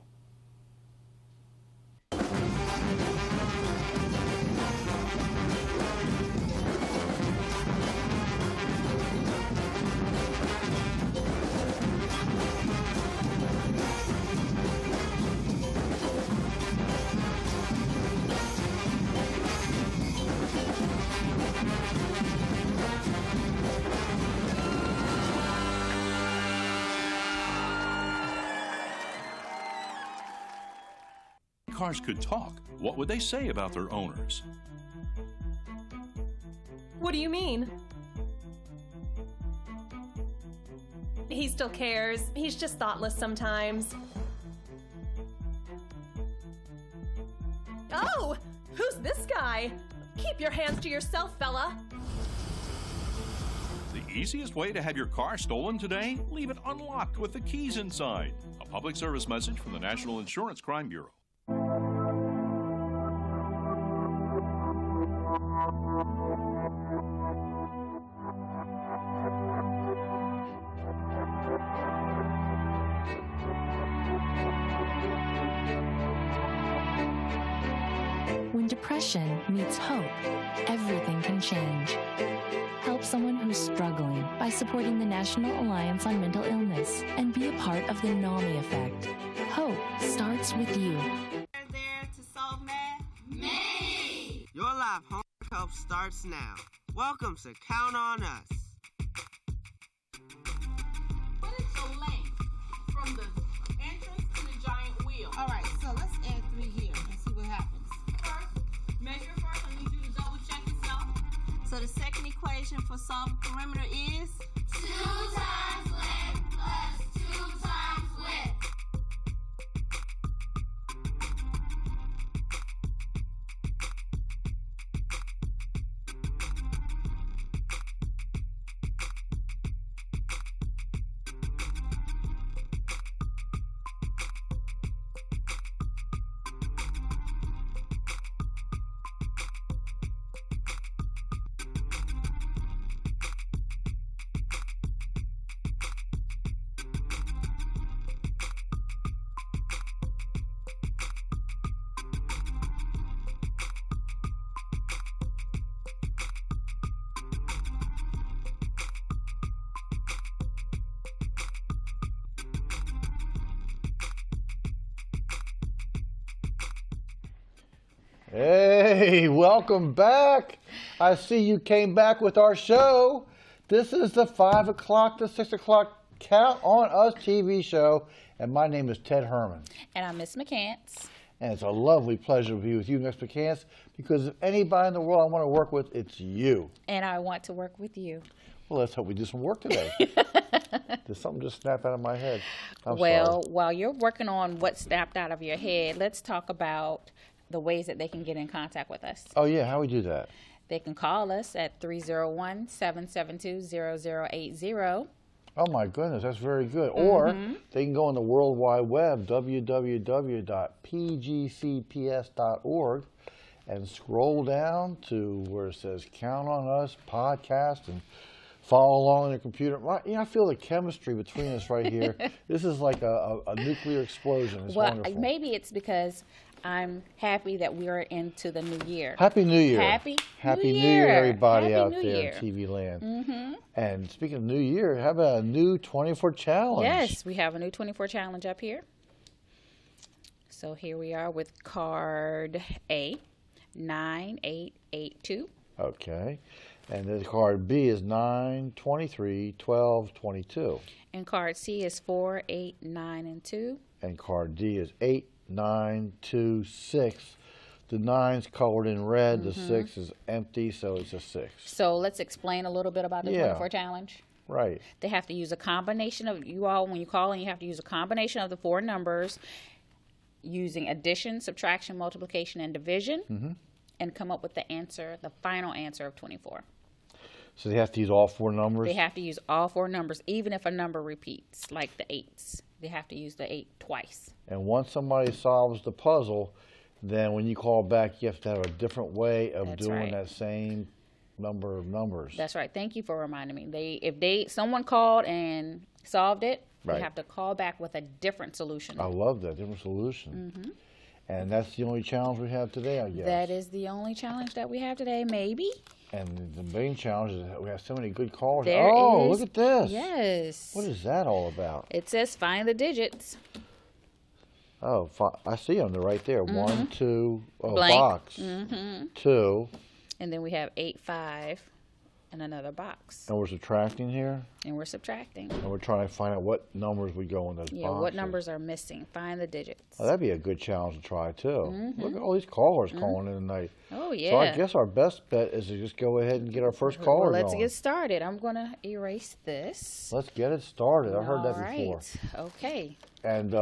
Cars could talk, what would they say about their owners? What do you mean? He still cares. He's just thoughtless sometimes. Oh! Who's this guy? Keep your hands to yourself, fella. The easiest way to have your car stolen today? Leave it unlocked with the keys inside. A public service message from the National Insurance Crime Bureau. When depression meets hope, everything can change. Help someone who's struggling by supporting the National Alliance on Mental Illness and be a part of the NAMI effect. Hope starts with you. There to solve math? Me! Your life homework help starts now. Welcome to Count on Us. What is your length from the entrance to the giant wheel? All right, so let's add 3 here and see what happens. Measure first. I need you to double check yourself. So the second equation for solving perimeter is 2 times Hey, welcome back. I see you came back with our show. This is the 5 o'clock to 6 o'clock Count on Us TV show, and my name is Ted Herman. And I'm Miss McCants. And it's a lovely pleasure to be with you, Miss McCants, because if anybody in the world I want to work with, it's you. And I want to work with you. Well, let's hope we do some work today. Did something just snap out of my head? I'm Well, sorry. while you're working on what snapped out of your head, let's talk about the ways that they can get in contact with us. Oh, yeah, how we do that? They can call us at 301-772-0080. Oh, my goodness, that's very good. Or they can go on the World Wide Web, www.pgcps.org, and scroll down to where it says Count on Us podcast and follow along on your computer. You know, I feel the chemistry between us right here. This is like a nuclear explosion. It's wonderful. Maybe it's because I'm happy that we're into the new year. Happy New Year. Happy New Year, everybody Happy out New there Year. in TV land. And speaking of New Year, how about a new 24 challenge? Yes, we have a new 24 challenge up here. So here we are with card A, 9882. Okay. And the card B is 9, 23, 12, 22. And card C is 4, 8, 9, and 2. And card D is 8, 9, 2, 6. The 9's colored in red, the 6 is empty, so it's a 6. So let's explain a little bit about the 24 challenge. Right. They have to use a combination of, when you call in, you have to use a combination of the 4 numbers using addition, subtraction, multiplication, and division, and come up with the answer, the final answer of 24. So they have to use all 4 numbers? They have to use all 4 numbers, even if a number repeats, like the 8s. They have to use the 8 twice. And once somebody solves the puzzle, then when you call back, you have to have a different way of doing that same number of numbers. That's right. Thank you for reminding me. If someone called and solved it, they have to call back with a different solution. I love that, different solution. And that's the only challenge we have today, I guess. That is the only challenge that we have today, maybe. And the main challenge is that we have so many good callers. There oh, is. Look at this. Yes. What is that all about? It says find the digits. Oh, I see them. They're right there. 1, 2, Blank. Box. 2. And then we have 8, 5, and another box. And we're subtracting here? And we're subtracting. And we're trying to find out what numbers would go in those boxes. Yeah, what numbers are missing. Find the digits. Oh, that'd be a good challenge to try, too. Look at all these callers calling in tonight. Oh, yeah. So I guess our best bet is to just go ahead and get our first caller Well, let's going. get started. I'm going to erase this. Let's get it started. I've heard that before. Okay. And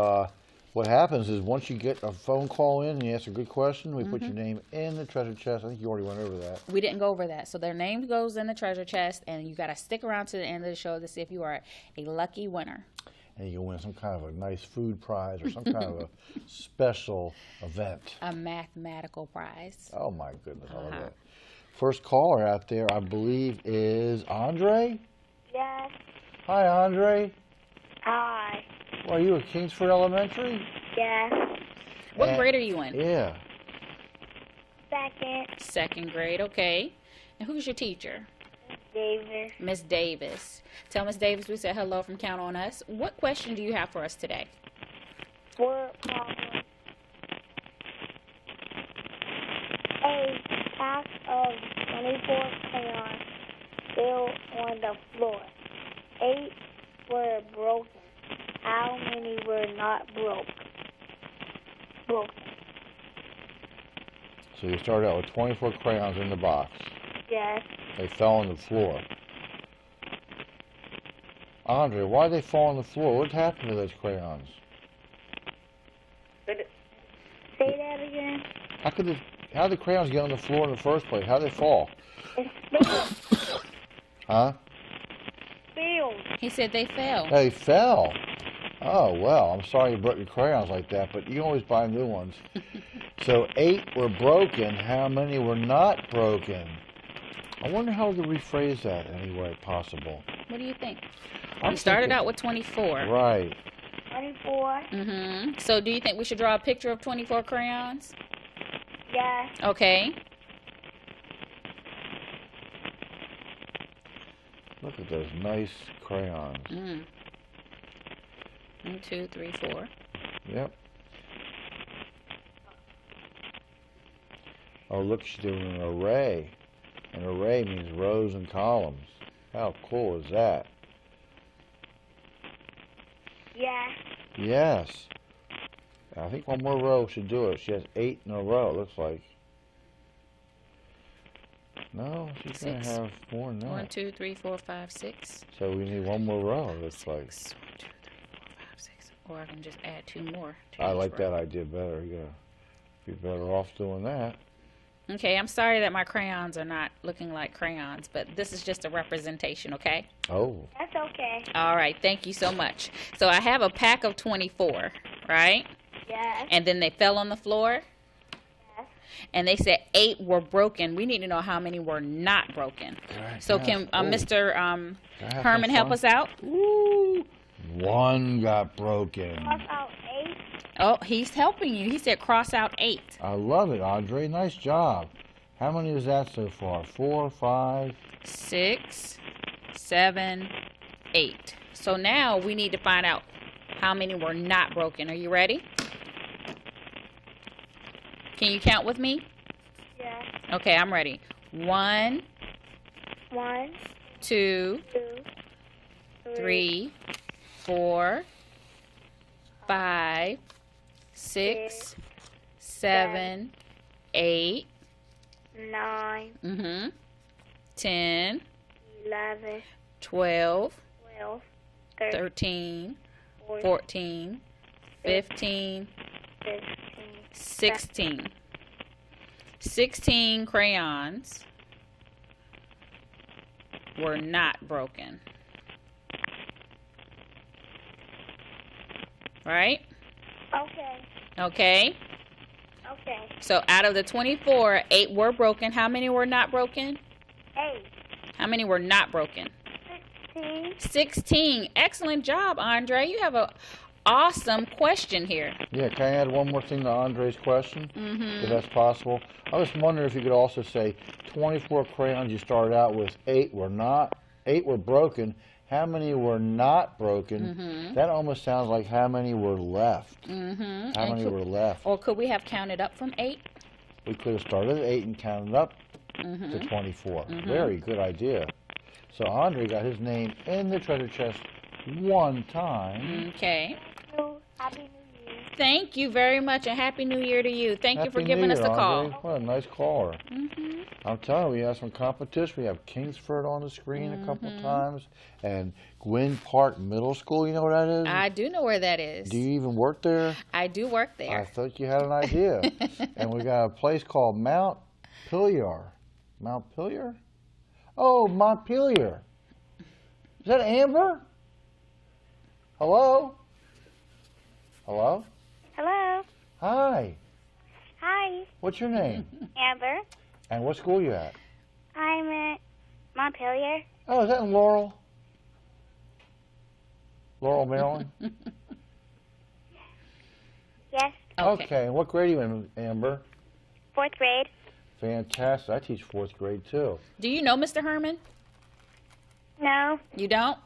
what happens is once you get a phone call in and you ask a good question, we put your name in the treasure chest. I think you already went over that. We didn't go over that. So their name goes in the treasure chest, and you got to stick around to the end of the show to see if you are a lucky winner. And you win some kind of a nice food prize or some kind of a special event. A mathematical prize. Oh, my goodness. I love that. First caller out there, I believe, is Andre? Yes. Hi, Andre. Hi. Well, are you at Kingsford Elementary? Yes. What grade are you in? Yeah. Second. Second grade, okay. And who's your teacher? Davis. Miss Davis. Tell Miss Davis we said hello from Count on Us. What question do you have for us today? Word problem. A pack of 24 crayons fell on the floor. 8 were broken. How many were not broken? So you started out with 24 crayons in the box. Yes. They fell on the floor. Andre, why did they fall on the floor? What happened to those crayons? Say that again. How did the crayons get on the floor in the first place? How did they fall? Huh? Fell. He said they fell. They fell. Oh, well, I'm sorry you broke your crayons like that, but you can always buy new ones. So 8 were broken. How many were not broken? I wonder how to rephrase that any way possible. What do you think? I'm We started thinking- out with 24. Right. 24. So do you think we should draw a picture of 24 crayons? Yes. Okay. Look at those nice crayons. 1, 2, 3, 4. Yep. Oh, look, she's doing an array. An array means rows and columns. How cool is that? Yeah. Yes. I think one more row should do it. She has 8 in a row, it looks like. No, she's going to have more than that. 1, 2, 3, 4, 5, 6. So we need one more row, it looks like. 1, 2, 3, 4, 5, 6. Or I can just add 2 more. I like that idea better. You're going to be better off doing that. Okay, I'm sorry that my crayons are not looking like crayons, but this is just a representation, okay? Oh. That's okay. All right, thank you so much. So I have a pack of 24, right? Yes. And then they fell on the floor? Yes. And they said 8 were broken. We need to know how many were not broken. So can Mr. Herman help us out? Ooh. 1 got broken. Cross out 8. Oh, he's helping you. He said cross out 8. I love it, Andre. Nice job. How many is that so far? 4, 5, 6, 7, 8. So now we need to find out how many were not broken. Are you ready? Can you count with me? Yes. Okay, I'm ready. 1, 2, 3, 4, 5, 6, 7, 8, 9, 10, 11, 12, 13, 14, 15, 16. 16 crayons were not broken. Right? Okay. Okay. Okay. So out of the 24, 8 were broken. How many were not broken? 8. How many were not broken? 16. 16. Excellent job, Andre. You have an awesome question here. Yeah, can I add one more thing to Andre's question? Mm-hmm. If that's possible. I was wondering if you could also say 24 crayons you started out with, 8 were broken. How many were not broken? Mm-hmm. That almost sounds like how many were left. Mm-hmm. How many were left? Or could we have counted up from 8? We could have started at 8 and counted up Mm-hmm. to 24. Mhm. Very good idea. So Andre got his name in the treasure chest one time. Okay. Happy New Year. Thank you very much, and Happy New Year to you. Thank you for Happy giving New us Year, a call. Andre. What a nice caller. Mm-hmm. I'm telling you, we have some competition. We have Kingsford on the screen a couple times, and Gwynn Park Middle School. You know what that is? I do know where that is. Do you even work there? I do work there. I thought you had an idea. And we got a place called Mount Pillier. Mount Pillier? Oh, Montpelier. Is that Amber? Hello? Hello? Hello. Hi. Hi. What's your name? Amber. And what school you at? I'm at Montpelier. Oh, is that in Laurel? Laurel, Maryland? Yes. Okay. And what grade are you in, Amber? 4th grade. Fantastic. I teach 4th grade, too. Do you know Mr. Herman? No. You don't?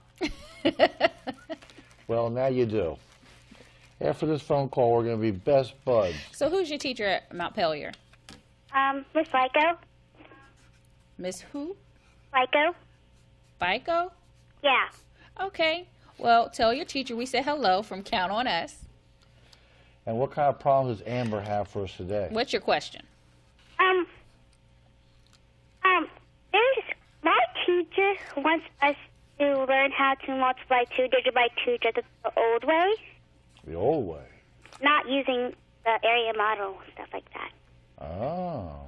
Well, now you do. After this phone call, we're going to be best buds. So who's your teacher at Montpelier? Miss FICO. Miss who? FICO. FICO? Yeah. Okay. Well, tell your teacher we said hello from Count on Us. And what kind of problems does Amber have for us today? What's your question? There's my teacher wants us to learn how to multiply 2 digits by 2 just the old way, The old way. not using the area model and stuff like that. Oh.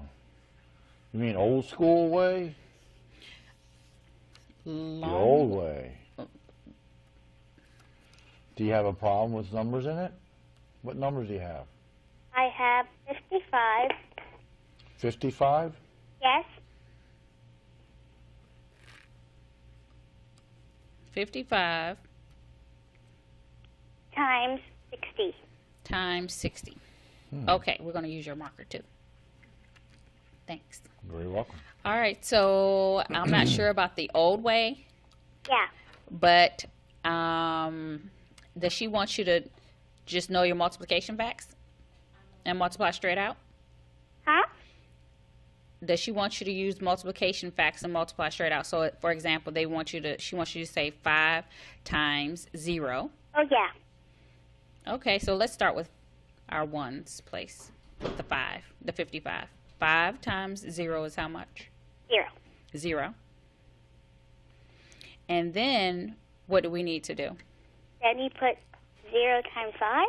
You mean old school way? The old way. Do you have a problem with numbers in it? What numbers do you have? I have 55. 55? Yes. 55 times 60. times 60. Okay, we're going to use your marker too. Thanks. Very welcome. All right, so I'm not sure about the old way, Yeah. but does she want you to just know your multiplication facts and multiply straight out? Huh? does she want you to use multiplication facts and multiply straight out? So, for example, she wants you to say 5 times 0. Oh, yeah. Okay, so let's start with our ones place, with the 55. 5 times 0 is how much? 0. 0. And then, what do we need to do? Then you put 0 times 5.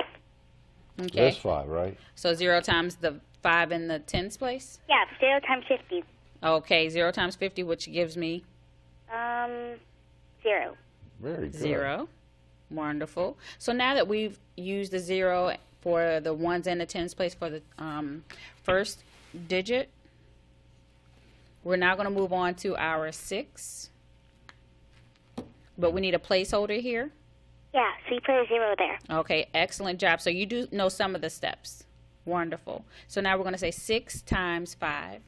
Okay. That's 5, right? So 0 times the 5 in the tens place? Yeah, 0 times 50. Okay, 0 times 50, which gives me? 0. Very good. 0. Wonderful. So now that we've used the 0 for the ones and the tens place for the first digit, we're now going to move on to our 6. But we need a placeholder here. Yeah, so you put a 0 there. Okay, excellent job. So you do know some of the steps. Wonderful. So now we're going to say 6 times 5.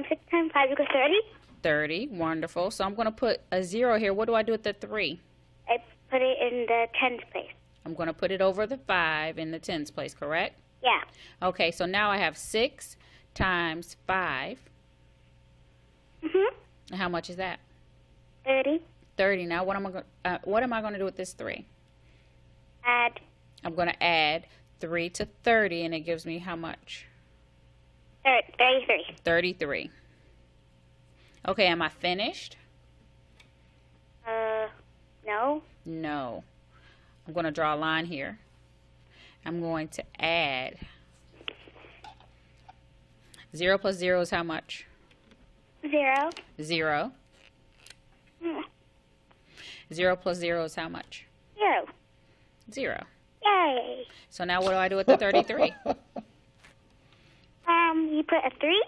6 times 5 equals 30. 30. Wonderful. So I'm going to put a 0 here. What do I do with the 3? I put it in the tens place. I'm going to put it over the 5 in the tens place, correct? Yeah. Okay, so now I have 6 times 5. Mm-hmm. How much is that? 30. 30. Now what am I going to do with this 3? Add. I'm going to add 3 to 30, and it gives me how much? 33. 33. Okay, am I finished? No. No. I'm going to draw a line here. I'm going to add 0 plus 0 is how much? 0. 0. 0 plus 0 is how much? 0. 0. Yay. So now what do I do with the 33? You put a 3.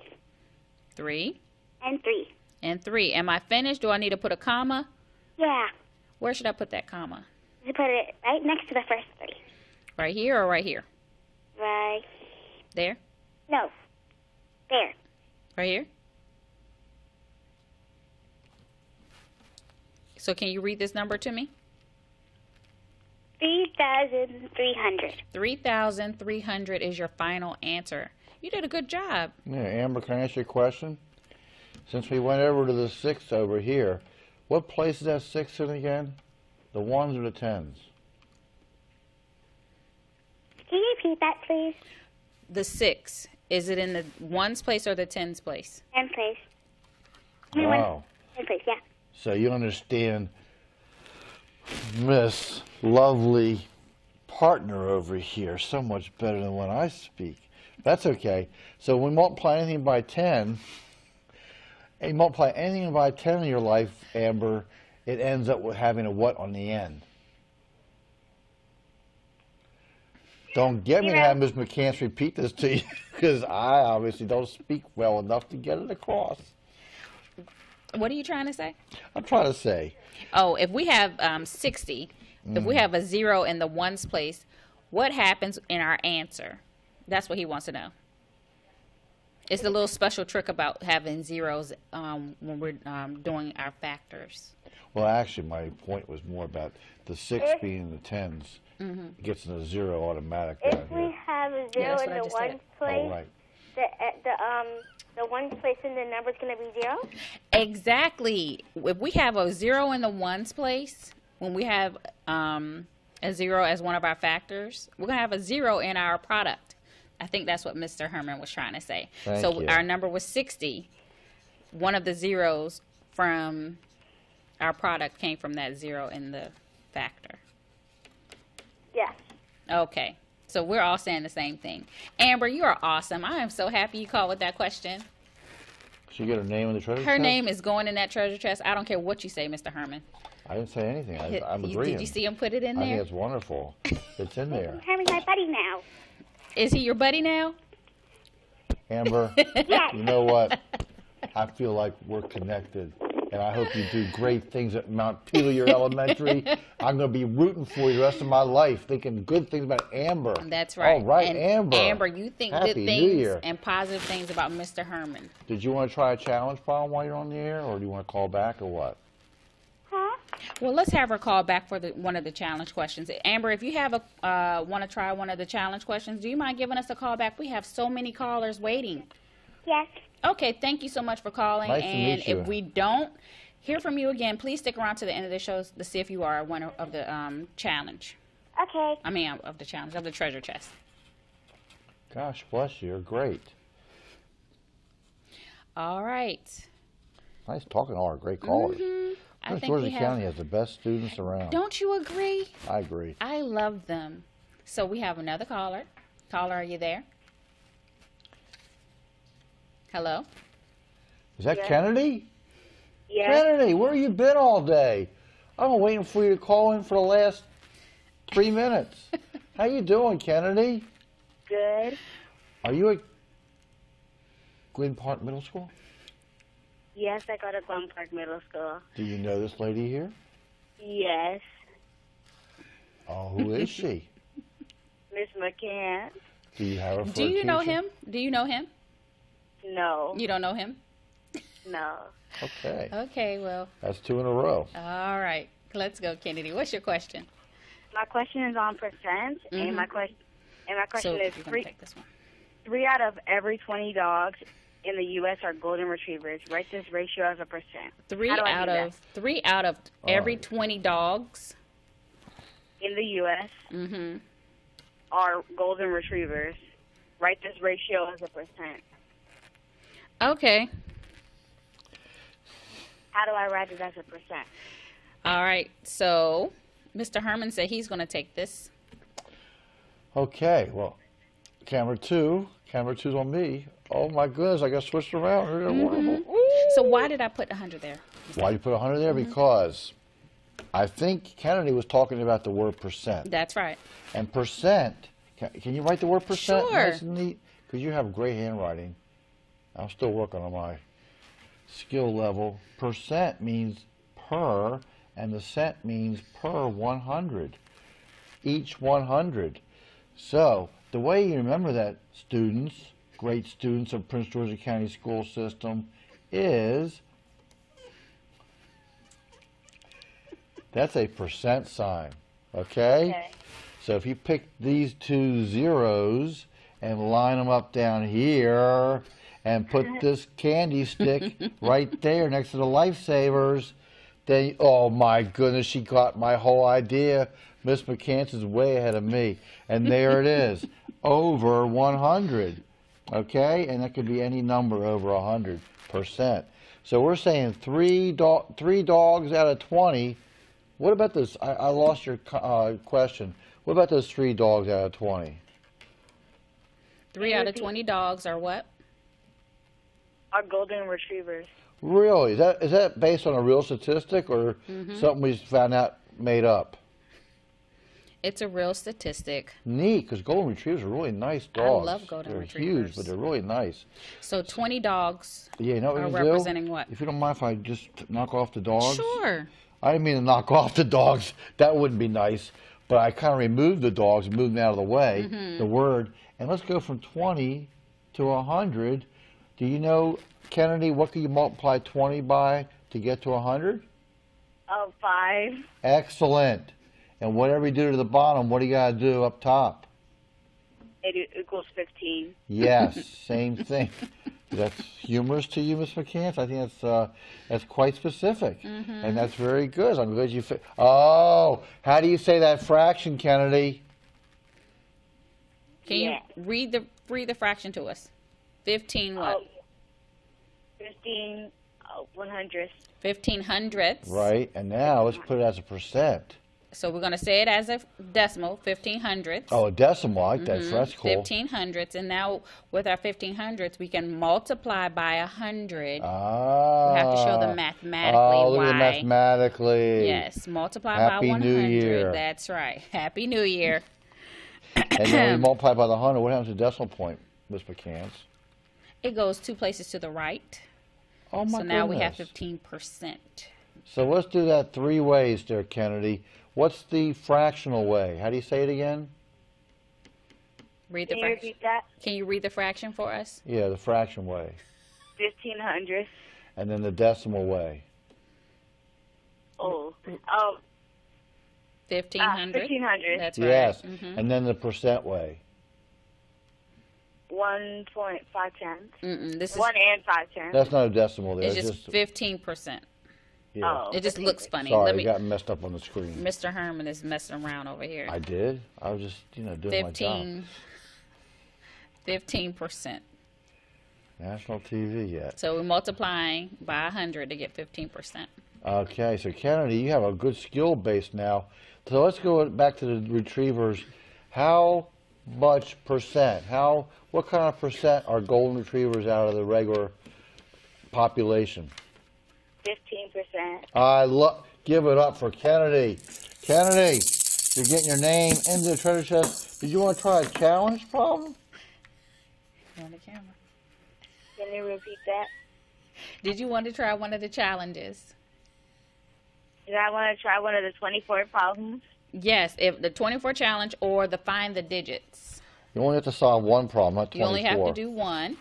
3. And 3. And 3. Am I finished? Do I need to put a comma? Yeah. Where should I put that comma? You put it right next to the first 3. Right here or right here? Right. There? No. There. Right here? So can you read this number to me? 3,300. 3,300 is your final answer. You did a good job. Yeah, Amber, can I ask you a question? Since we went over to the 6 over here, what place is that 6 in again? The 1s or the 10s? Can you repeat that, please? The 6, is it in the ones place or the tens place? 10 place. Wow. 10 place, yeah. So you understand Miss lovely partner over here so much better than when I speak. That's okay. So when you multiply anything by 10, and you multiply anything by 10 in your life, Amber, it ends up with having a what on the end? Don't get me to have Ms. McCants repeat this to you, because I obviously don't speak well enough to get it across. What are you trying to say? I'm trying to say. Oh, if we have 60, if we have a 0 in the ones place, what happens in our answer? That's what he wants to know. It's a little special trick about having zeros when we're doing our factors. Well, actually, my point was more about the 6 being in the 10s. It gets in a 0 automatic down If here. we have a 0 in the ones place, Oh, right. the ones place in the number is going to be 0? Exactly. If we have a 0 in the ones place, when we have a 0 as one of our factors, we're going to have a 0 in our product. I think that's what Mr. Herman was trying to say. Thank so you. Our number was 60. One of the zeros from our product came from that 0 in the factor. Yes. Okay. So we're all saying the same thing. Amber, you are awesome. I am so happy you called with that question. She get her name in the treasure chest? Her name is going in that treasure chest. I don't care what you say, Mr. Herman. I didn't say anything. I'm agreeing. Did you see him put it in I there? think it's wonderful. It's in there. Herman's my buddy now. Is he your buddy now? Amber, you know what? I feel like we're connected, and I hope you do great things at Mount Pelier Elementary. I'm going to be rooting for you the rest of my life, thinking good things about Amber. That's right. All right, and Amber. Amber, you think Happy good New things Year. and positive things about Mr. Herman. Did you want to try a challenge problem while you're on the air, or do you want to call back, or what? Huh? Well, let's have her call back for one of the challenge questions. Amber, if you have want to try one of the challenge questions, do you mind giving us a call back? We have so many callers waiting. Yes. Okay, thank you so much for calling. Nice to and meet you. if we don't hear from you again, please stick around to the end of the show to see if you are one of the challenge. Okay. I mean, of the challenge, of the treasure chest. Gosh bless you. You're great. All right. Nice talking to all our great callers. I Prince think George's we have. County has the best students around. Don't you agree? I agree. I love them. So we have another caller. Caller, are you there? Hello? Is that Yes. Kennedy? Yes. Kennedy, where have you been all day? I've been waiting for you to call in for the last 3 minutes. How you doing, Kennedy? Good. Are you at Gwynn Park Middle School? Yes, I go to Glen Park Middle School. Do you know this lady here? Yes. Oh, who is she? Miss McCann. Do you have her for Do a you know teacher? him? Do you know him? No. You don't know him? No. Okay. Okay, well, That's 2 in a row. all right. Let's go, Kennedy. What's your question? My question is on percent, and my question So is you're gonna take this one. 3 out of every 20 dogs in the U.S. are golden retrievers. Write this ratio as a percent. Three How do I out do that? of three out of every 20 dogs in the U.S. Mm-hmm. are golden retrievers. Write this ratio as a percent. Okay. How do I write it as a percent? All right. So Mr. Herman said he's going to take this. Okay, well, camera 2's on me. Oh my goodness, I got switched around. They're wonderful. So why did I put 100 there? Why you put 100 there? Because I think Kennedy was talking about the word percent. That's right. And percent, can you write the word percent? Sure. Nice and neat? Because you have great handwriting. I'm still working on my skill level. Percent means per, and the cent means per 100. Each 100. So, the way you remember that, students, great students of Prince George's County School System, is that's a percent sign, okay? So if you pick these 2 zeros and line them up down here and put this candy stick right there next to the lifesavers, then, oh my goodness, she got my whole idea. Miss McCants is way ahead of me. And there it is, over 100, okay? And that could be any number over 100%. So we're saying 3 dogs out of 20. What about this? I lost your question. What about those 3 dogs out of 20? 3 out of 20 dogs are what? Are golden retrievers. Really? Is that based on a real statistic or something we found out made up? It's a real statistic. Neat, because golden retrievers are really nice dogs. I love golden they're retrievers. Huge, but they're really nice. So 20 dogs Yeah, you know what are we can do? representing what? If you don't mind if I just knock off the dogs? Sure. I didn't mean to knock off the dogs. That wouldn't be nice. But I kind of removed the dogs and moved them out of the way, the word. And let's go from 20 to 100. Do you know, Kennedy, what can you multiply 20 by to get to 100? 5. Excellent. And whatever you do to the bottom, what do you got to do up top? It equals 15. Yes, same thing. That's humorous to you, Miss McCants. I think that's quite specific, and that's very good. I'm glad you. Oh, how do you say that fraction, Kennedy? Can you read the fraction to us? 15 what? 15 100ths. 15 hundredths. Right, and now let's put it as a percent. So we're going to say it as a decimal, 15 hundredths. Oh, a decimal, I like that. That's cool. 15 hundredths, and now with our 15 hundredths, we can multiply by 100. Ah. We have to show them mathematically oh, look why. at it mathematically. Yes, multiply Happy by 100. New Year. That's right. Happy New Year. And then we multiply by the 100. What happens to the decimal point, Miss McCants? It goes 2 places to the right. Oh, my So now we have goodness. 15%. So let's do that 3 ways there, Kennedy. What's the fractional way? How do you say it again? Read the Can you fraction. repeat that? Can you read the fraction for us? Yeah, the fraction way. 1500ths. And then the decimal way. Oh, 1,500. 1,500. That's Yes. right. Mhm. And then the percent way. 1.5 This is 1 and 5 tenths. That's not a decimal there. It's just 15%. Yeah. Oh, It just looks funny. Sorry, Let it me. got messed up on the screen. Mr. Herman is messing around over here. I did. I was just, doing my job. 15%. National TV yet. So we're multiplying by 100 to get 15%. Okay, so Kennedy, you have a good skill base now. So let's go back to the retrievers. How much percent? What kind of percent are golden retrievers out of the regular population? 15%. Give it up for Kennedy. Kennedy, you're getting your name into the treasure chest. Did you want to try a challenge problem? On the camera. Can you repeat that? Did you want to try one of the challenges? Did I want to try one of the 24 problems? Yes, if the 24 challenge or the find the digits. You only have to solve one problem, not 24. You only have to do one.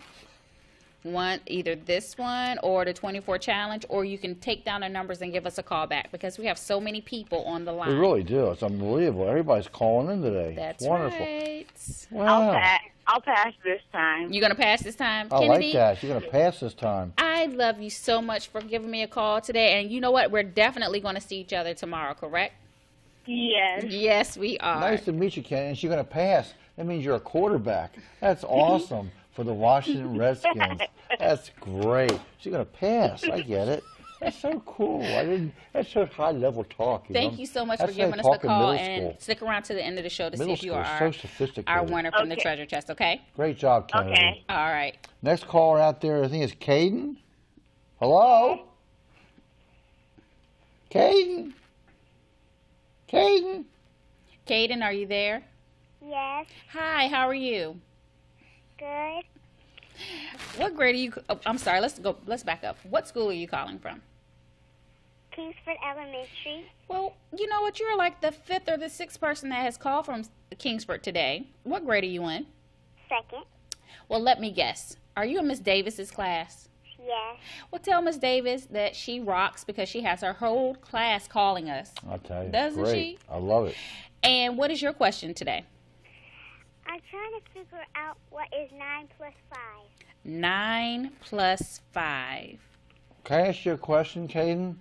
Either this one or the 24 challenge, or you can take down the numbers and give us a call back because we have so many people on the line. We really do. It's unbelievable. Everybody's calling in today. That's it's wonderful. right. Wow. I'll pass this time. You're going to pass this time? I Kennedy, like that. You're going to pass this time. I love you so much for giving me a call today. And you know what? We're definitely going to see each other tomorrow, correct? Yes. Yes, we are. Nice to meet you, Ken. And she's going to pass. That means you're a quarterback. That's awesome for the Washington Redskins. That's great. She's going to pass. I get it. That's so cool. That's so high-level talk. Thank you so much for That's giving like us the talking call. middle And school. stick around to the end of the show to Middle see if you school are is so sophisticated. our winner from the treasure chest, okay? Great job, Kennedy. Okay. All right. Next caller out there, I think, is Caden. Hello? Caden? Caden? Caden, are you there? Yes. Hi, how are you? Good. What grade are you? Oh, I'm sorry. Let's back up. What school are you calling from? Kingsford Elementary. Well, you know what? You're like the 5th or the 6th person that has called from Kingsford today. What grade are you in? 2nd. Well, let me guess. Are you in Miss Davis's class? Yes. Well, tell Miss Davis that she rocks because she has her whole class calling us. I'll tell you. Doesn't Great. she? I love it. And what is your question today? I'm trying to figure out what is 9 plus 5. 9 plus 5. Can I ask you a question, Caden?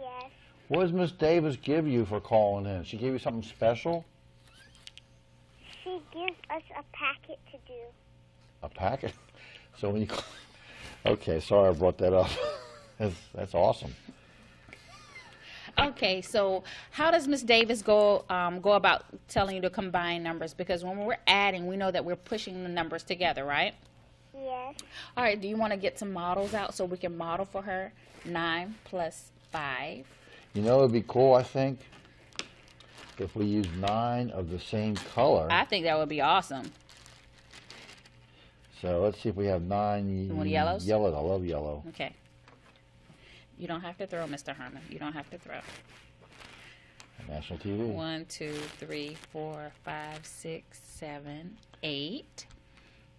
Yes. What does Miss Davis give you for calling in? She gave you something special? She gives us a packet to do. A packet? So when you call... Okay, sorry I brought that up. That's awesome. Okay, so how does Miss Davis go about telling you to combine numbers? Because when we're adding, we know that we're pushing the numbers together, right? Yes. All right, do you want to get some models out so we can model for her 9 plus 5? You know, it'd be cool, I think, if we use 9 of the same color. I think that would be awesome. So let's see if we have 9 You want yellows? Yellows. I love yellow. Okay. You don't have to throw, Mr. Herman. You don't have to throw. National TV. 1, 2, 3, 4, 5, 6, 7, 8,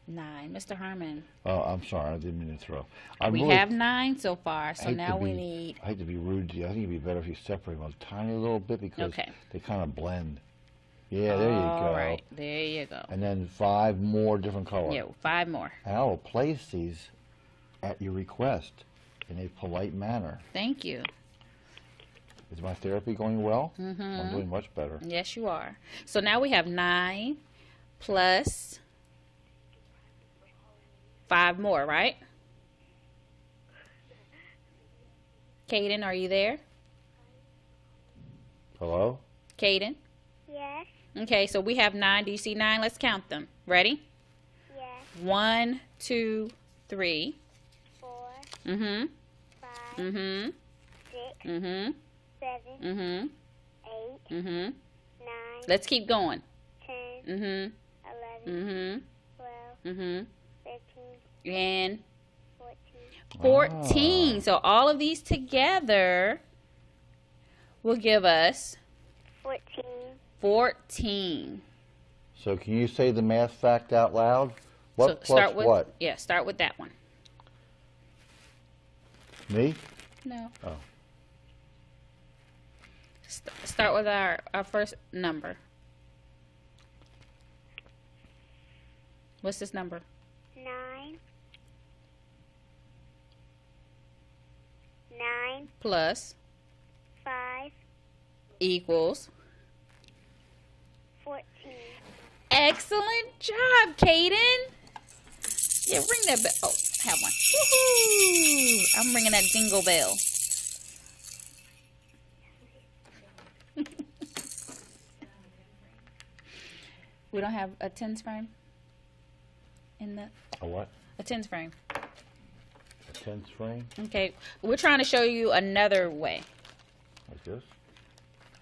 9. Mr. Herman. Oh, I'm sorry. I didn't mean to throw. We have 9 so far, so now we I need... hate to be rude to you. I think it'd be better if you separate them a tiny little bit because they kind of blend. Yeah, there you go. All right, there you go. And then 5 more different colors. Yeah, 5 more. And I will place these at your request in a polite manner. Thank you. Is my therapy going well? Mm-hmm. I'm doing much better. Yes, you are. So now we have 9 plus 5 more, right? Caden, are you there? Hello? Caden? Yes. Okay, so we have 9. Do you see 9? Let's count them. Ready? Yes. 1, 2, 3. 4. Mm-hmm. 5. Mm-hmm. 6. Mm-hmm. 7. Mm-hmm. 8. Mm-hmm. 9. Let's keep going. 10. Mm-hmm. 11. Mm-hmm. 12. Mm-hmm. 13. And 14. 14. So all of these together will give us 14. 14. So can you say the math fact out loud? What So plus start with, what? Yeah, start with that one. Me? No. Oh. Start with our first number. What's this number? 9. 9 Plus 5 equals 14. Excellent job, Kaden. Yeah, ring that bell. Oh, have one. Woohoo! I'm ringing that jingle bell. We don't have a tens frame in the. A what? A tens frame. A tens frame? Okay, we're trying to show you another way. Like this?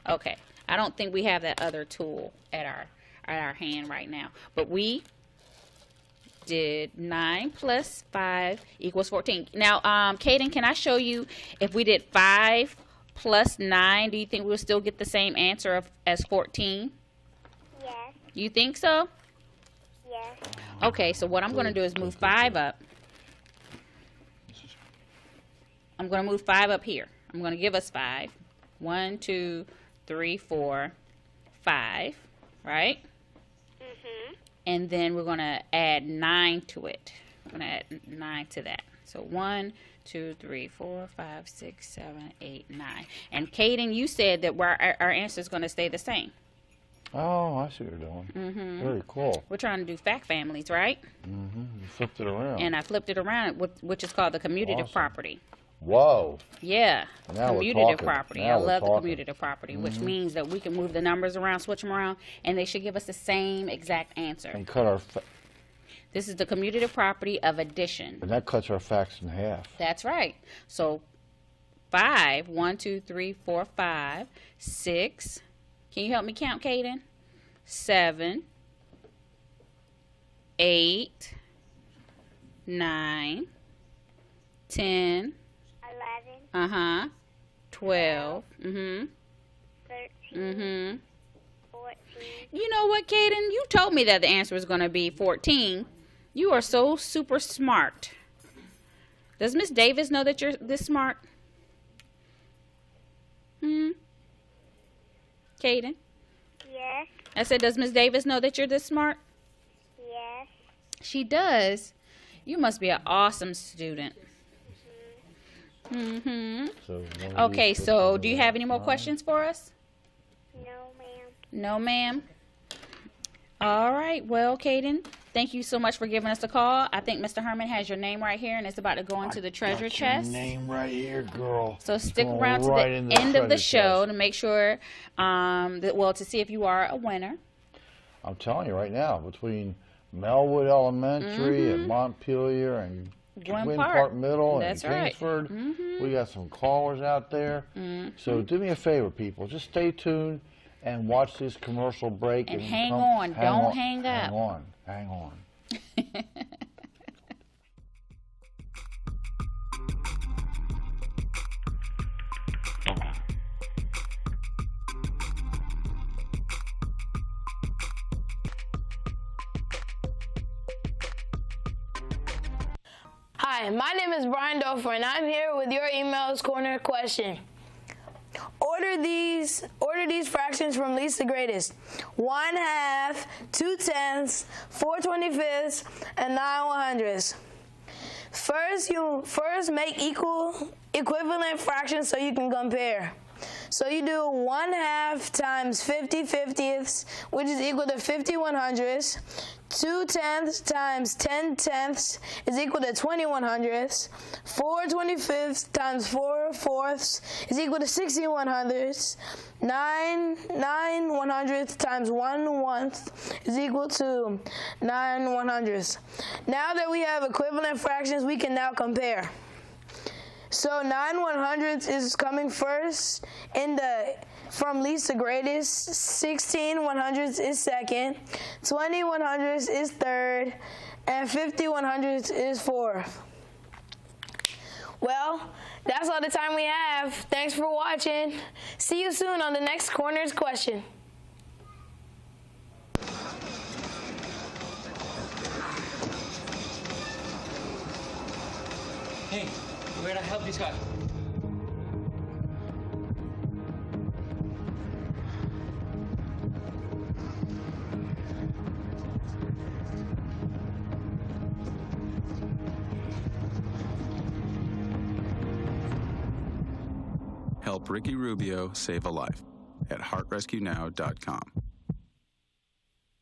Okay, I don't think we have that other tool at our hand right now, but we did 9 plus 5 equals 14. Now, Kaden, can I show you if we did 5 plus 9? Do you think we'll still get the same answer as 14? Yes. You think so? Yes. Okay, so what I'm going to do is move 5 up. I'm going to move 5 up here. I'm going to give us 5. 1, 2, 3, 4, 5, right? Mhm. And then we're going to add 9 to it. We're going to add 9 to that. So 1, 2, 3, 4, 5, 6, 7, 8, 9. And Kaden, you said that our answer is going to stay the same. Oh, I see what you're doing. Mm-hmm. Very cool. We're trying to do fact families, right? Mm-hmm. You flipped it around. And I flipped it around, which is called the commutative Awesome. property. Whoa. Yeah, Now we're commutative talking. property. Now I we're love the talking. commutative property, which Mhm. means that we can move the numbers around, switch them around, and they should give us the same exact answer. And cut our This is the commutative property of addition. and that cuts our facts in half. That's right. So 5, 1, 2, 3, 4, 5, 6. Can you help me count, Kaden? 7, 8, 9, 10. 11. 12. 13. 14. 14. You know what, Kaden? You told me that the answer was going to be 14. You are so super smart. Does Miss Davis know that you're this smart? Kaden? Yes. I said, does Miss Davis know that you're this smart? Yes. She does. You must be an awesome student. Mm-hmm. Okay, so do you have any more questions for us? No, ma'am. No, ma'am. All right. Well, Kaden, thank you so much for giving us a call. I think Mr. Herman has your name right here, and it's about to go into the treasure chest. Name right here, girl. So stick Going around to right the in the end of the treasure show chest. to make sure, to see if you are a winner. I'm telling you right now, between Melwood Elementary and Montpelier and Gwynn Park Park. Middle That's and right. Kingsford, Mhm. we got some callers out there. So do me a favor, people. Just stay tuned and watch this commercial break. And hang on. Don't hang up. Hang on. Hang on. Hi, my name is Brian Dofer, and I'm here with your emails corner question. Order these fractions from least to greatest: 1/2, 2/10, 4/25, and 9/100. First make equivalent fractions so you can compare. So you do 1/2 times 50 50ths, which is equal to 50 100ths. 2/10 times 10 tenths is equal to 20 100ths. 4 25ths times 4 fourths is equal to 60 100ths. 9 100ths times 1 1/10 is equal to 9 100ths. Now that we have equivalent fractions, we can now compare. So 9 100ths is coming first from least to greatest. 16 100ths is second. 20 100ths is third. And 50 100ths is fourth. Well, that's all the time we have. Thanks for watching. See you soon on the next Corner's question. Hey, where'd I help these guys? Help Ricky Rubio save a life at heartrescuenow.com.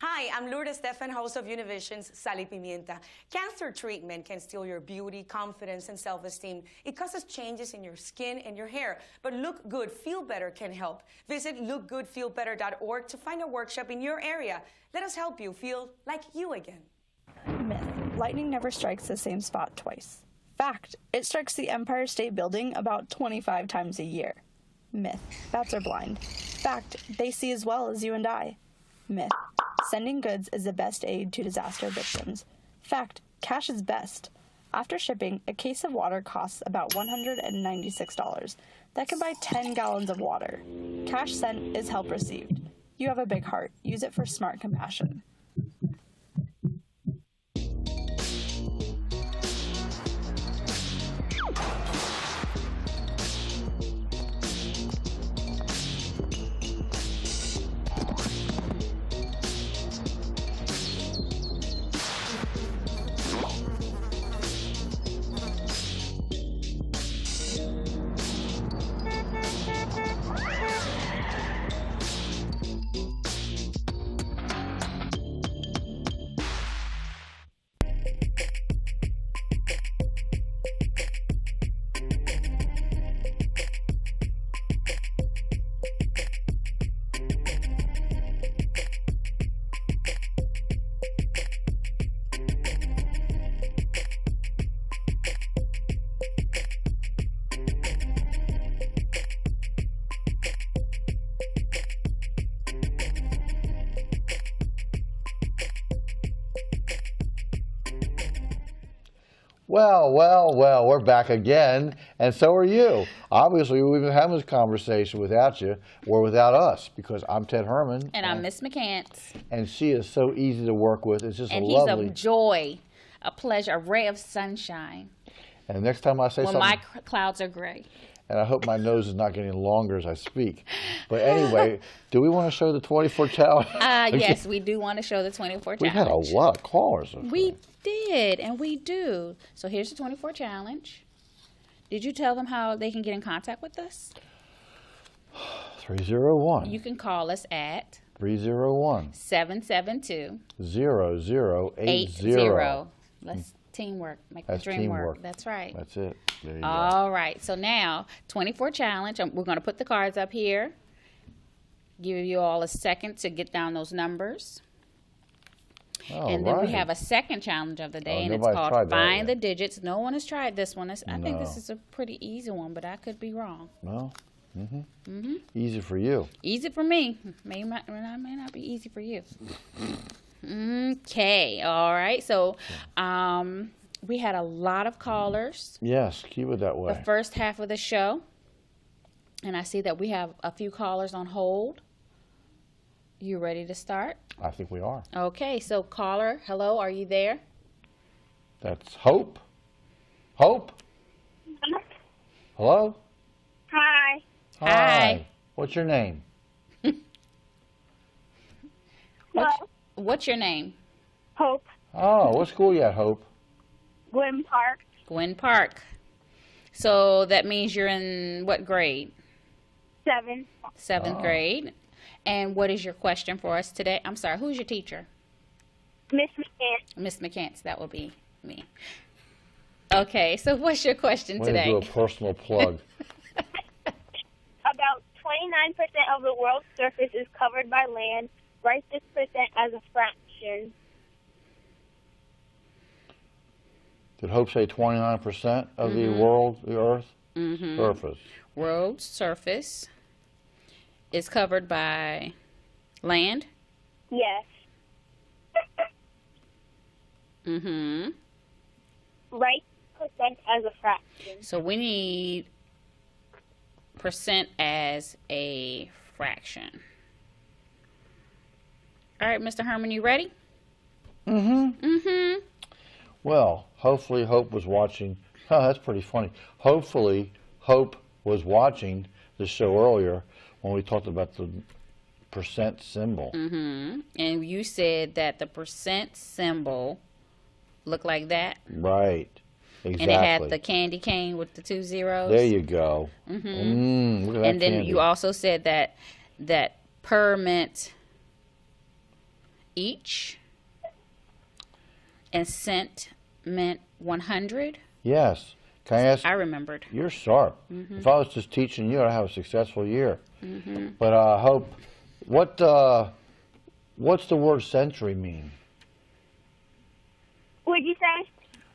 Hi, I'm Lourdes Stefan, host of Univision's Sal y Pimienta. Cancer treatment can steal your beauty, confidence, and self-esteem. It causes changes in your skin and your hair. But Look Good, Feel Better can help. Visit lookgoodfeelbetter.org to find a workshop in your area. Let us help you feel like you again. Myth. Lightning never strikes the same spot twice. Fact. It strikes the Empire State Building about 25 times a year. Myth. Bats are blind. Fact. They see as well as you and I. Myth. Sending goods is the best aid to disaster victims. Fact. Cash is best. After shipping, a case of water costs about $196. That can buy 10 gallons of water. Cash sent is help received. You have a big heart. Use it for smart compassion. Well, we're back again, and so are you. Obviously, we've been having this conversation without you or without us, because I'm Ted Herman. And I'm Miss McCants. And she is so easy to work with. It's just and lovely. He's a joy, a pleasure, a ray of sunshine. And next time I say when something... my clouds are gray. And I hope my nose is not getting longer as I speak. But anyway, do we want to show the 24 challenge? Yes, we do want to show the 24 challenge. We had a lot of callers. We did, and we do. So here's the 24 challenge. Did you tell them how they can get in contact with us? 301. You can call us at 301 772 0080. Let's teamwork. Make That's the dream teamwork. work. That's right. That's it. There you go. All right. So now, 24 challenge. We're going to put the cards up here. Give you all a second to get down those numbers. And then we have a second challenge of the day, and it's called Find the Digits. No one has tried this one. I think this is a pretty easy one, but I could be wrong. Well, easy for you. Easy for me. May not be easy for you. Okay. All right. So we had a lot of callers. Yes, keep it that way. The first half of the show. And I see that we have a few callers on hold. You ready to start? I think we are. Okay, so caller, hello, are you there? That's Hope. Hope? Hello? Hi. Hi. What's your name? What's your name? Hope. Oh, what school you at, Hope? Gwen Park. Gwen Park. So that means you're in what grade? 7. 7th grade. And what is your question for us today? I'm sorry, who's your teacher? Miss McCants. Miss McCants, that will be me. Okay, so what's your question today? Do a personal plug. About 29% of the world's surface is covered by land. Write this percent as a fraction. Did Hope say 29% of the world, the Earth, surface? World's surface is covered by land? Yes. Write percent as a fraction. So we need percent as a fraction. All right, Mr. Herman, you ready? Well, hopefully Hope was watching. Oh, that's pretty funny. Hopefully Hope was watching the show earlier when we talked about the percent symbol. And you said that the percent symbol looked like that? Right. Exactly. And it had the candy cane with the 2 zeros. There you go. Mm-hmm. Look at that And then candy. you also said that per meant each, and cent meant 100. Yes. Can I ask? I remembered. You're sharp. Mhm. If I was just teaching you, I'd have a successful year. Mhm. But Hope, what's the word century mean? What'd you say?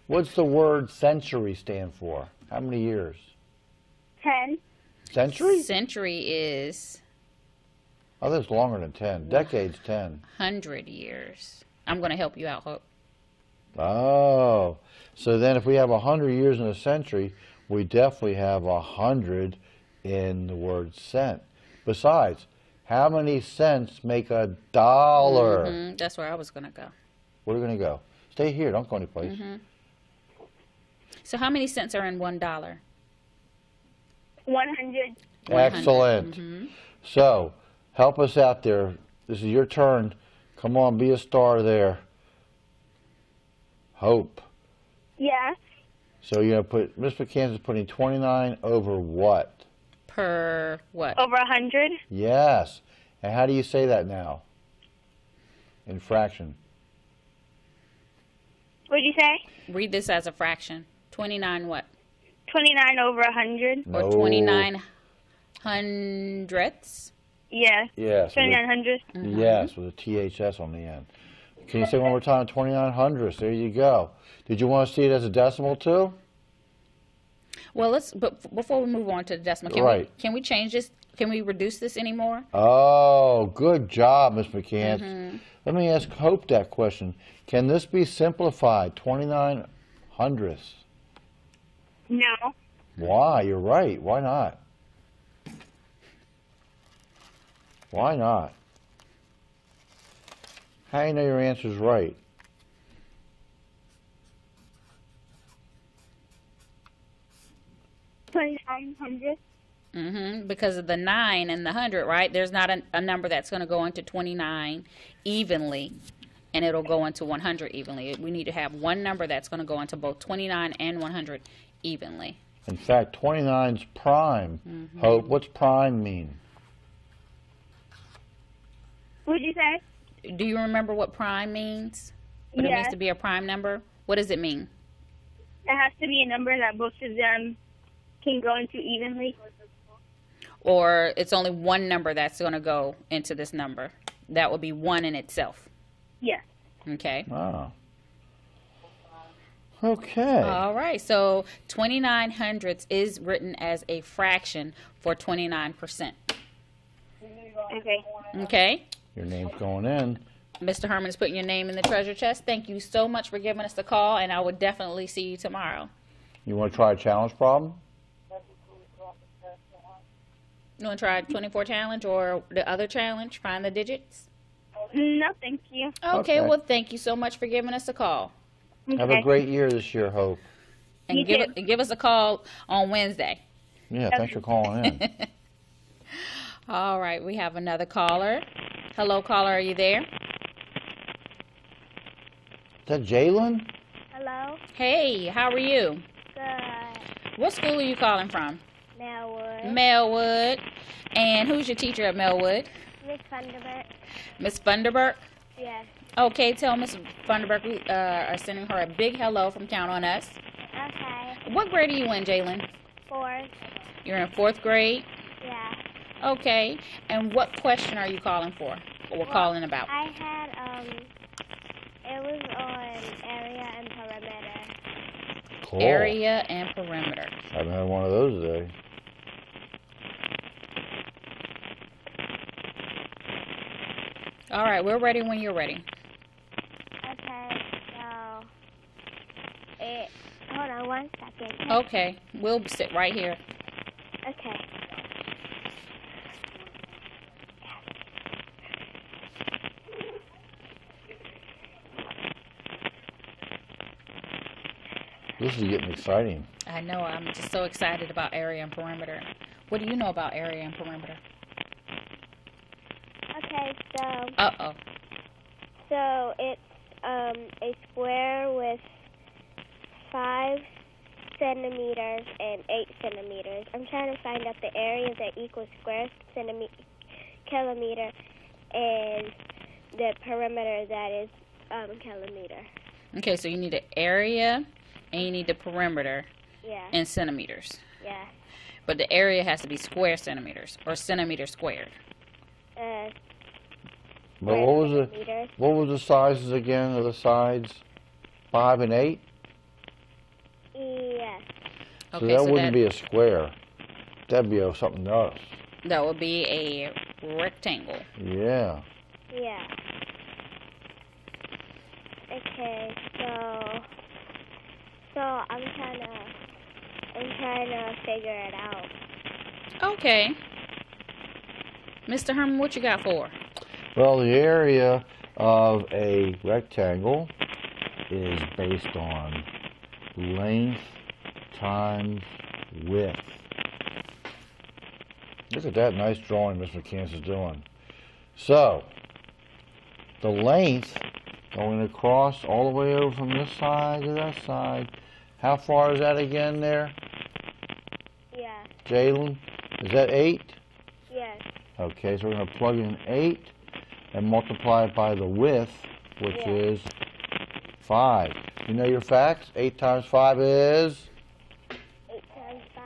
What's the word century stand for? How many years? 10. Century? Century is Oh, that's longer than 10. Decades 10. 100 years. I'm going to help you out, Hope. Oh, so then if we have 100 years in a century, we definitely have 100 in the word cent. Besides, how many cents make $1? Mhm. That's where I was going to go. Where are we going to go? Stay here. Don't go anyplace. Mhm. So how many cents are in $1? 100. Excellent. Mhm. So, help us out there. This is your turn. Come on, be a star there. Hope. Yeah. So you're going to put, Miss McCants is putting 29 over what? Per what? Over 100. Yes. And how do you say that now? In fraction. What'd you say? Read this as a fraction. 29 what? 29 over 100. No. Or 29 hundredths? Yeah. Yes. 2900. Yes, with a THS on the end. Can you say one more time? 29 hundredths. There you go. Did you want to see it as a decimal too? Well, but before we move on to the decimal, Right. can we change this? Can we reduce this anymore? Oh, good job, Miss McCants. Mhm. Let me ask Hope that question. Can this be simplified? 29 hundredths. No. Why? You're right. Why not? Why not? How do you know your answer's right? Because of the 9 and the 100, right? There's not a number that's going to go into 29 evenly, and it'll go into 100 evenly. We need to have one number that's going to go into both 29 and 100 evenly. In fact, 29's prime. Hope, what's prime mean? What'd you say? Do you remember what prime means? What it means to be a prime number? What does it mean? It has to be a number that both of them can go into evenly. Or it's only one number that's going to go into this number. That would be 1 in itself. Yes. Okay. Ah. Okay. All right. So 29 hundredths is written as a fraction for 29%. Okay. Okay. Your name's going in. Mr. Herman is putting your name in the treasure chest. Thank you so much for giving us the call, and I will definitely see you tomorrow. You want to try a challenge problem? You want to try 24 challenge or the other challenge, find the digits? No, thank you. Okay, well, thank you so much for giving us a call. Have a great year this year, Hope. And give us a call on Wednesday. Yeah, thanks for calling in. All right, we have another caller. Hello, caller, are you there? Is that Jalen? Hello. Hey, how are you? Good. What school are you calling from? Melwood. Melwood. And who's your teacher at Melwood? Miss Funderburg. Miss Funderburg? Yes. Okay, tell Miss Funderburg we are sending her a big hello from Count on Us. Okay. What grade are you in, Jalen? 4th. You're in 4th grade? Yeah. Okay. And what question are you calling for? Or calling about? I had, it was on area and perimeter. Cool. Area and perimeter. I haven't had one of those today. All right, we're ready when you're ready. Okay, so hold on 1 second. Okay, we'll sit right here. Okay. This is getting exciting. I know, I'm just so excited about area and perimeter. What do you know about area and perimeter? Okay, so Uh-oh. so it's a square with 5 centimeters and 8 centimeters. I'm trying to find out the area that equals square kilometer and the perimeter that is kilometer. Okay, so you need the area and you need the perimeter Yeah. in centimeters. Yeah. But the area has to be square centimeters or centimeters squared. But what was the sizes again of the sides? 5 and 8? Yes. So Okay, that so wouldn't be a square. That'd be something else. That would be a rectangle. Yeah. Yeah. Okay, so I'm trying to figure it out. Okay. Mr. Herman, what you got for? Well, the area of a rectangle is based on length times width. Look at that nice drawing Miss McCants is doing. So, the length going across all the way over from this side to that side, how far is that again there? Yeah. Jalen, is that 8? Yes. Okay, so we're going to plug in 8 and multiply it by the width, which is 5. You know your facts? 8 times 5 is? 8 times 5.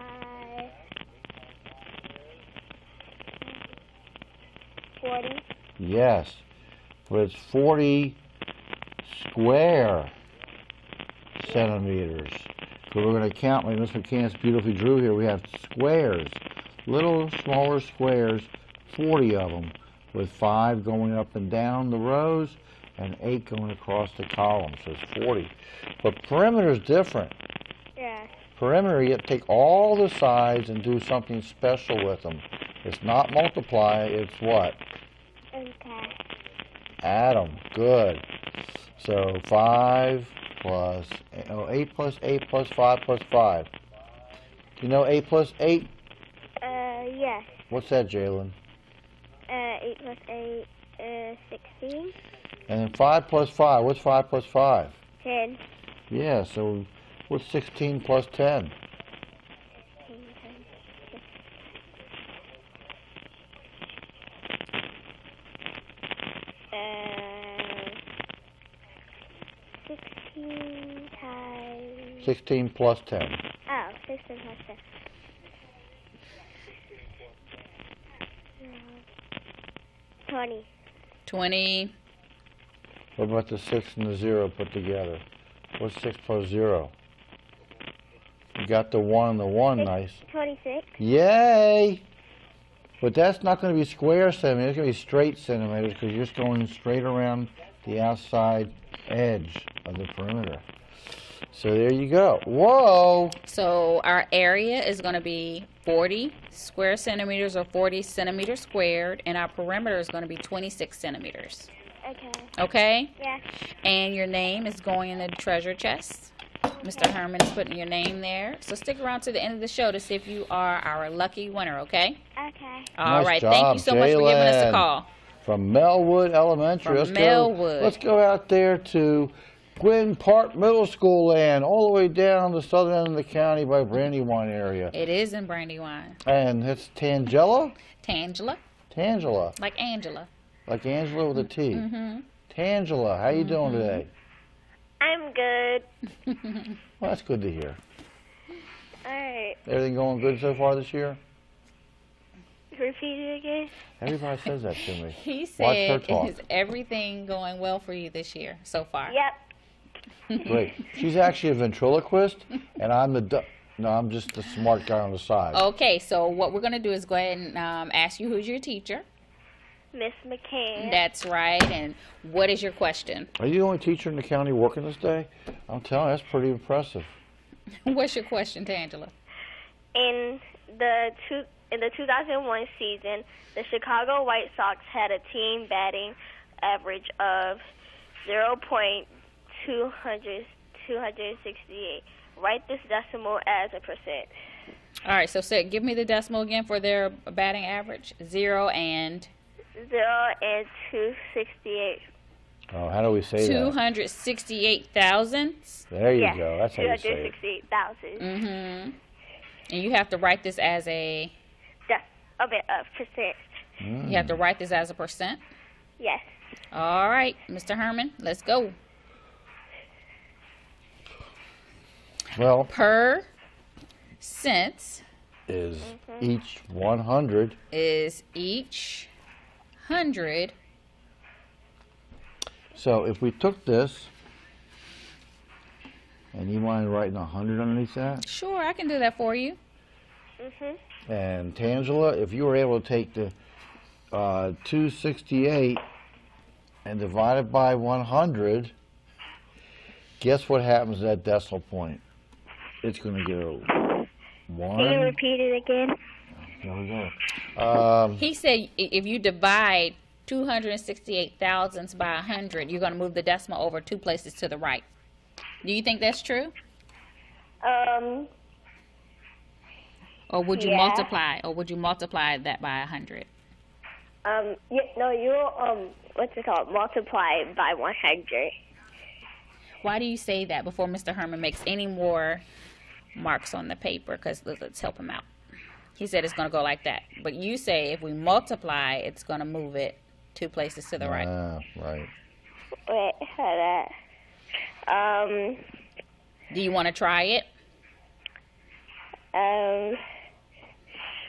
40. Yes, but it's 40 square centimeters. So we're going to count, like Miss McCants beautifully drew here, we have squares, little smaller squares, 40 of them, with 5 going up and down the rows and 8 going across the column, so it's 40. But perimeter is different. Yeah. Perimeter, you have to take all the sides and do something special with them. It's not multiply, it's what? Okay. Add them. Good. So 5 plus, 8 plus 8 plus 5 plus 5. Do you know 8 plus 8? Yes. What's that, Jalen? 8 plus 8 is 16. And then 5 plus 5. What's 5 plus 5? 10. Yeah, so what's 16 plus 10? 16 times... 16 plus 10. Oh, 16 plus 10. 20. 20. What about the 6 and the 0 put together? What's 6 plus 0? You got the 1 and the 1, nice. 26. Yay! But that's not going to be square centimeters, it's going to be straight centimeters because you're just going straight around the outside edge of the perimeter. So there you go. Whoa! So our area is going to be 40 square centimeters or 40 centimeters squared, and our perimeter is going to be 26 centimeters. Okay. Okay? Yeah. And your name is going in the treasure chest. Mr. Herman is putting your name there. So stick around to the end of the show to see if you are our lucky winner, okay? Okay. All Nice right. job, Thank you so much for giving us a Jalen. call. From Melwood Elementary. From Melwood. Let's go out there to Gwynn Park Middle School land, all the way down the southern end of the county by Brandywine area. It is in Brandywine. And it's Tangela? Tangela. Tangela. Like Angela. Like Angela with a T. Mm-hmm. Tangela, how you doing today? I'm good. Well, that's good to hear. All right. Everything going good so far this year? Repeat it again. Everybody says that to me. He Watch her said, talk. is everything going well for you this year so far? Yep. Great. She's actually a ventriloquist, and I'm just the smart guy on the side. Okay, so what we're going to do is go ahead and ask you who's your teacher. Miss McCann. That's right. And what is your question? Are you the only teacher in the county working this day? I'm telling you, that's pretty impressive. What's your question, Tangela? In the 2001 season, the Chicago White Sox had a team batting average of 0.268. Write this decimal as a percent. All right, so give me the decimal again for their batting average. 0 and 268. Oh, how do we say that? 268 thousandths. There you go. That's how you say it. 268,000. Mm-hmm. And you have to write this as a... percent. You have to write this as a percent? Yes. All right, Mr. Herman, let's go. Well, per cent is each 100. Is each 100. So if we took this, and you mind writing 100 underneath that? Sure, I can do that for you. And Tangela, if you were able to take the 268 and divide it by 100, guess what happens at that decimal point? It's going to give a 1. Can you repeat it again? There we go. He said if you divide 268 thousandths by 100, you're going to move the decimal over 2 places to the right. Do you think that's true? Or would you multiply? Or would you multiply that by 100? What's it called? Multiply by 100. Why do you say that before Mr. Herman makes any more marks on the paper? Because let's help him out. He said it's going to go like that. But you say if we multiply, it's going to move it 2 places to the right. Right. Wait, hold on. Do you want to try it?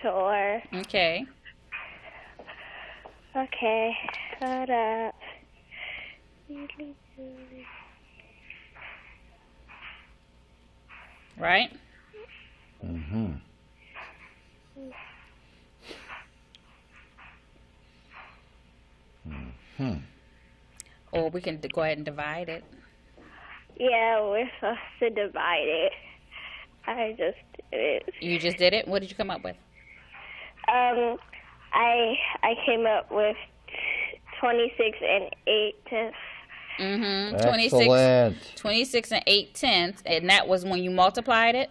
Sure. Okay. Okay, hold up. Right? Mm-hmm. Mm-hmm. Or we can go ahead and divide it. Yeah, we're supposed to divide it. I just did it. You just did it? What did you come up with? I came up with 26 and 8/10. Mm-hmm. Excellent. 26 and 8/10, and that was when you multiplied it?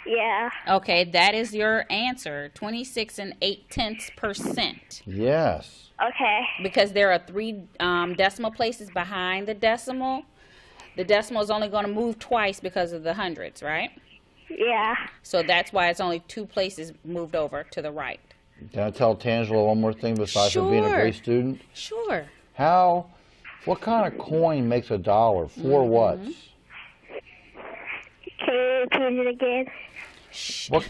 Yeah. Okay, that is your answer, 26 and 8/10%. Yes. Okay. Because there are 3 decimal places behind the decimal. The decimal is only going to move twice because of the hundreds, right? Yeah. So that's why it's only 2 places moved over to the right. Can I tell Tangela one more thing besides from being a great student? Sure. What kind of coin makes $1? 4 what? Can you repeat it again? What?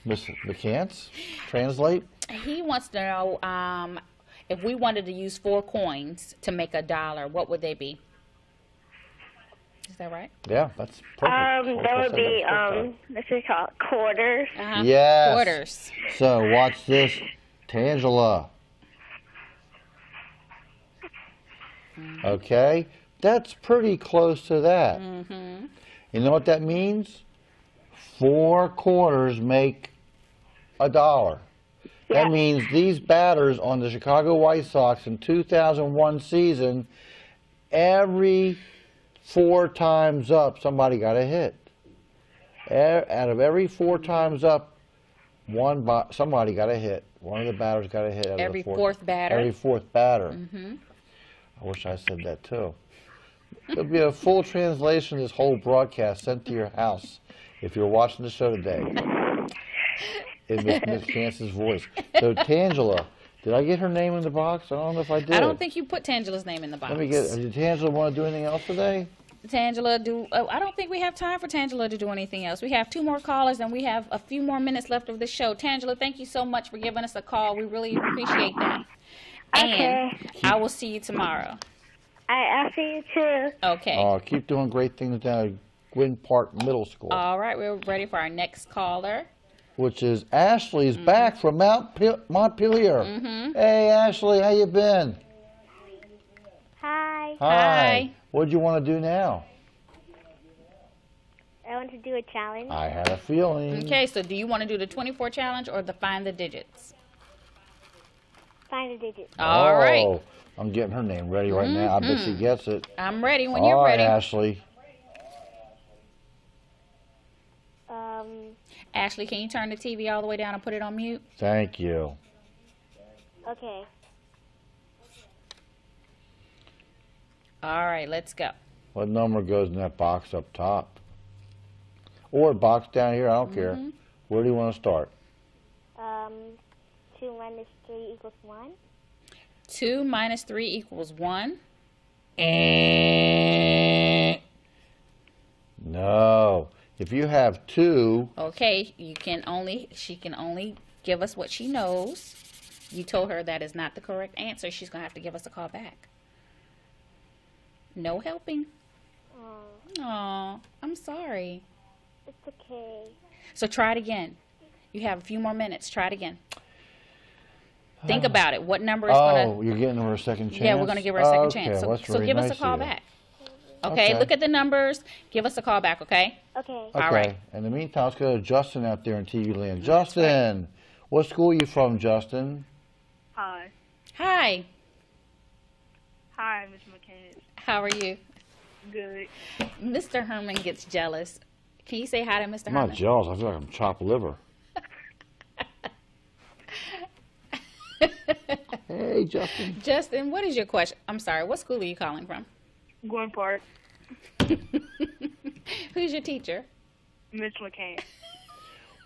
Miss McCants? Translate? He wants to know if we wanted to use 4 coins to make $1, what would they be? Is that right? Yeah, that's perfect. That would be, what's it called? Quarters. Yes. Quarters. So watch this, Tangela. Okay, that's pretty close to that. Mm-hmm. You know what that means? 4 quarters make $1. Yeah. That means these batters on the Chicago White Sox in 2001 season, every 4 times up, somebody got a hit. Out of every 4 times up, somebody got a hit. One of the batters got a hit. Out Every of the fourth batter? Every 4th batter. Mm-hmm. I wish I said that too. There'll be a full translation of this whole broadcast sent to your house if you're watching the show today in Miss Chance's voice. So Tangela, did I get her name in the box? I don't know if I did. I don't think you put Tangela's name in the box. Let me get it. Did Tangela want to do anything else today? I don't think we have time for Tangela to do anything else. We have 2 more callers and we have a few more minutes left of the show. Tangela, thank you so much for giving us a call. We really appreciate that. Okay. And I will see you tomorrow. I'll see you too. Okay. Keep doing great things down at Gwynn Park Middle School. All right, we're ready for our next caller. Which is Ashley's back from Montpelier. Mm-hmm. Hey, Ashley, how you been? Hi. Hi. What do you want to do now? I want to do a challenge. I had a feeling. Okay, so do you want to do the 24 challenge or the find the digits? Find the digits. All right. I'm getting her name ready right now. I bet she gets it. I'm ready when you're ready. All right, Ashley. Ashley, can you turn the TV all the way down and put it on mute? Thank you. Okay. All right, let's go. What number goes in that box up top? Or box down here, I don't care. Where do you want to start? 2 minus 3 equals 1. 2 minus 3 equals 1. No. If you have 2... Okay, she can only give us what she knows. You told her that is not the correct answer. She's going to have to give us a call back. No helping. Aw, I'm sorry. It's okay. So try it again. You have a few more minutes. Try it again. Think about it. What number is going to... Oh, you're getting her a second chance? Yeah, we're going to give her a second chance. So give us a call back. Okay, look at the numbers. Give us a call back, okay? Okay. All right. In the meantime, let's go to Justin out there in TV land. Justin, what school are you from, Justin? Hi. Hi. Hi, Ms. McCann. How are you? Good. Mr. Herman gets jealous. Can you say hi to Mr. I'm Herman? not jealous. I feel like I'm chopped liver. Hey, Justin. Justin, what is your question? I'm sorry, what school are you calling from? Gwen Park. Who's your teacher? Ms. McCann.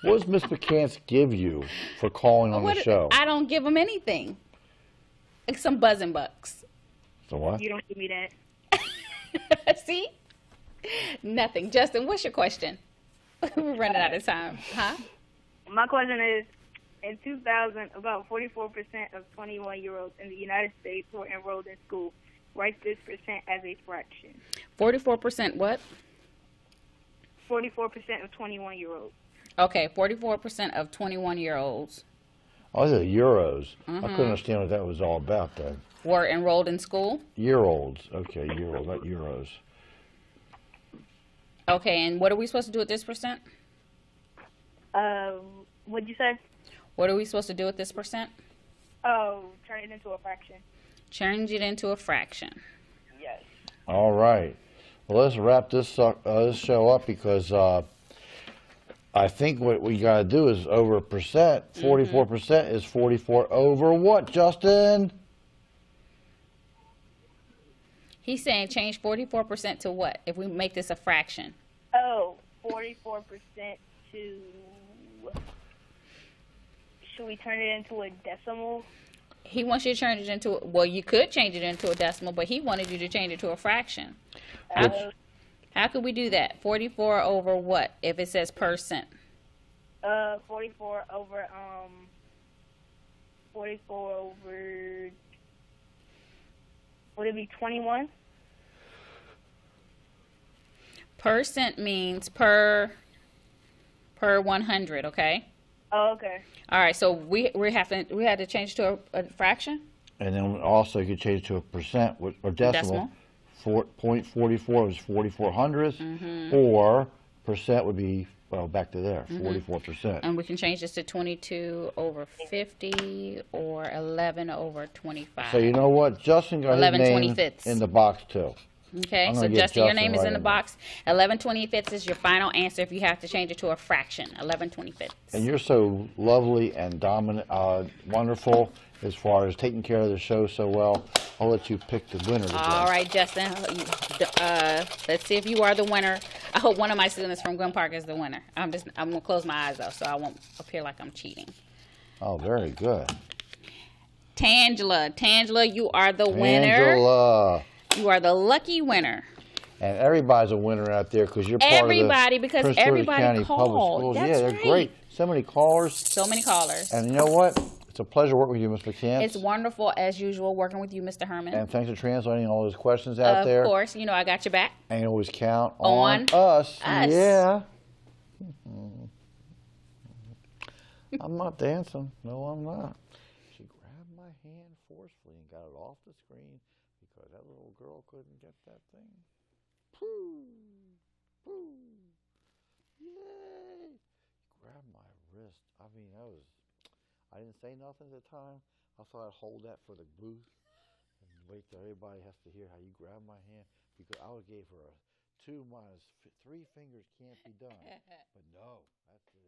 What does Miss McCants give you for calling on the show? I don't give them anything. Like some buzzing bucks. So what? You don't give me that. See? Nothing. Justin, what's your question? We're running out of time. Huh? My question is, in 2000, about 44% of 21-year-olds in the United States were enrolled in school. Write this percent as a fraction. 44% what? 44% of 21-year-olds. Okay, 44% of 21-year-olds. Oh, they're euros. I couldn't understand what that was all about, though. Were enrolled in school? Year-olds. Okay, year-olds, not euros. Okay, and what are we supposed to do with this percent? What'd you say? What are we supposed to do with this percent? Oh, turn it into a fraction. Change it into a fraction. Yes. All right. Well, let's wrap this show up because I think what we got to do is over a percent. 44% is 44 over what, Justin? He's saying change 44% to what if we make this a fraction? Oh, 44% to... Should we turn it into a decimal? He wants you to change it into, well, you could change it into a decimal, but he wanted you to change it to a fraction. How could we do that? 44 over what if it says percent? 44 over, 44 over, would it be 21? Percent means per 100, okay? Oh, okay. All right, so we had to change to a fraction? And then also you could change it to a percent or decimal. 0.44 is 44 hundredths, or percent would be, well, back to there, 44%. And we can change this to 22 over 50 or 11 over 25. So you know what? Justin got 11 his name 25ths. in the box too. Okay, so Justin, your name is in the box. 11/25 is your final answer if you have to change it to a fraction. 11/25. And you're so lovely and dominant, wonderful as far as taking care of the show so well. I'll let you pick the winner today. All right, Justin. Let's see if you are the winner. I hope one of my students from Glen Park is the winner. I'm gonna close my eyes though, so I won't appear like I'm cheating. Oh, very good. Tangela, you are the winner. Tangela. You are the lucky winner. And everybody's a winner out there because you're part Everybody, of the because Prince everybody George's County called. Public Schools. That's Yeah, they're right. great. So many callers. So many callers. And you know what? It's a pleasure working with you, Mr. McCants. It's wonderful, as usual, working with you, Mr. Herman. And thanks for translating all those questions out there. Of course. You know I got your back. And you always count On us. us. Yeah. I'm not dancing. No, I'm not. She grabbed my hand forcefully and got it off the screen because that little girl couldn't get that thing. Pooh. Pooh. Yay. Grabbed my wrist. I mean, I didn't say nothing at the time. I thought I'd hold that for the booth and wait till everybody has to hear how you grabbed my hand because I gave her a 2 minus 3 fingers can't be done. But no, that's the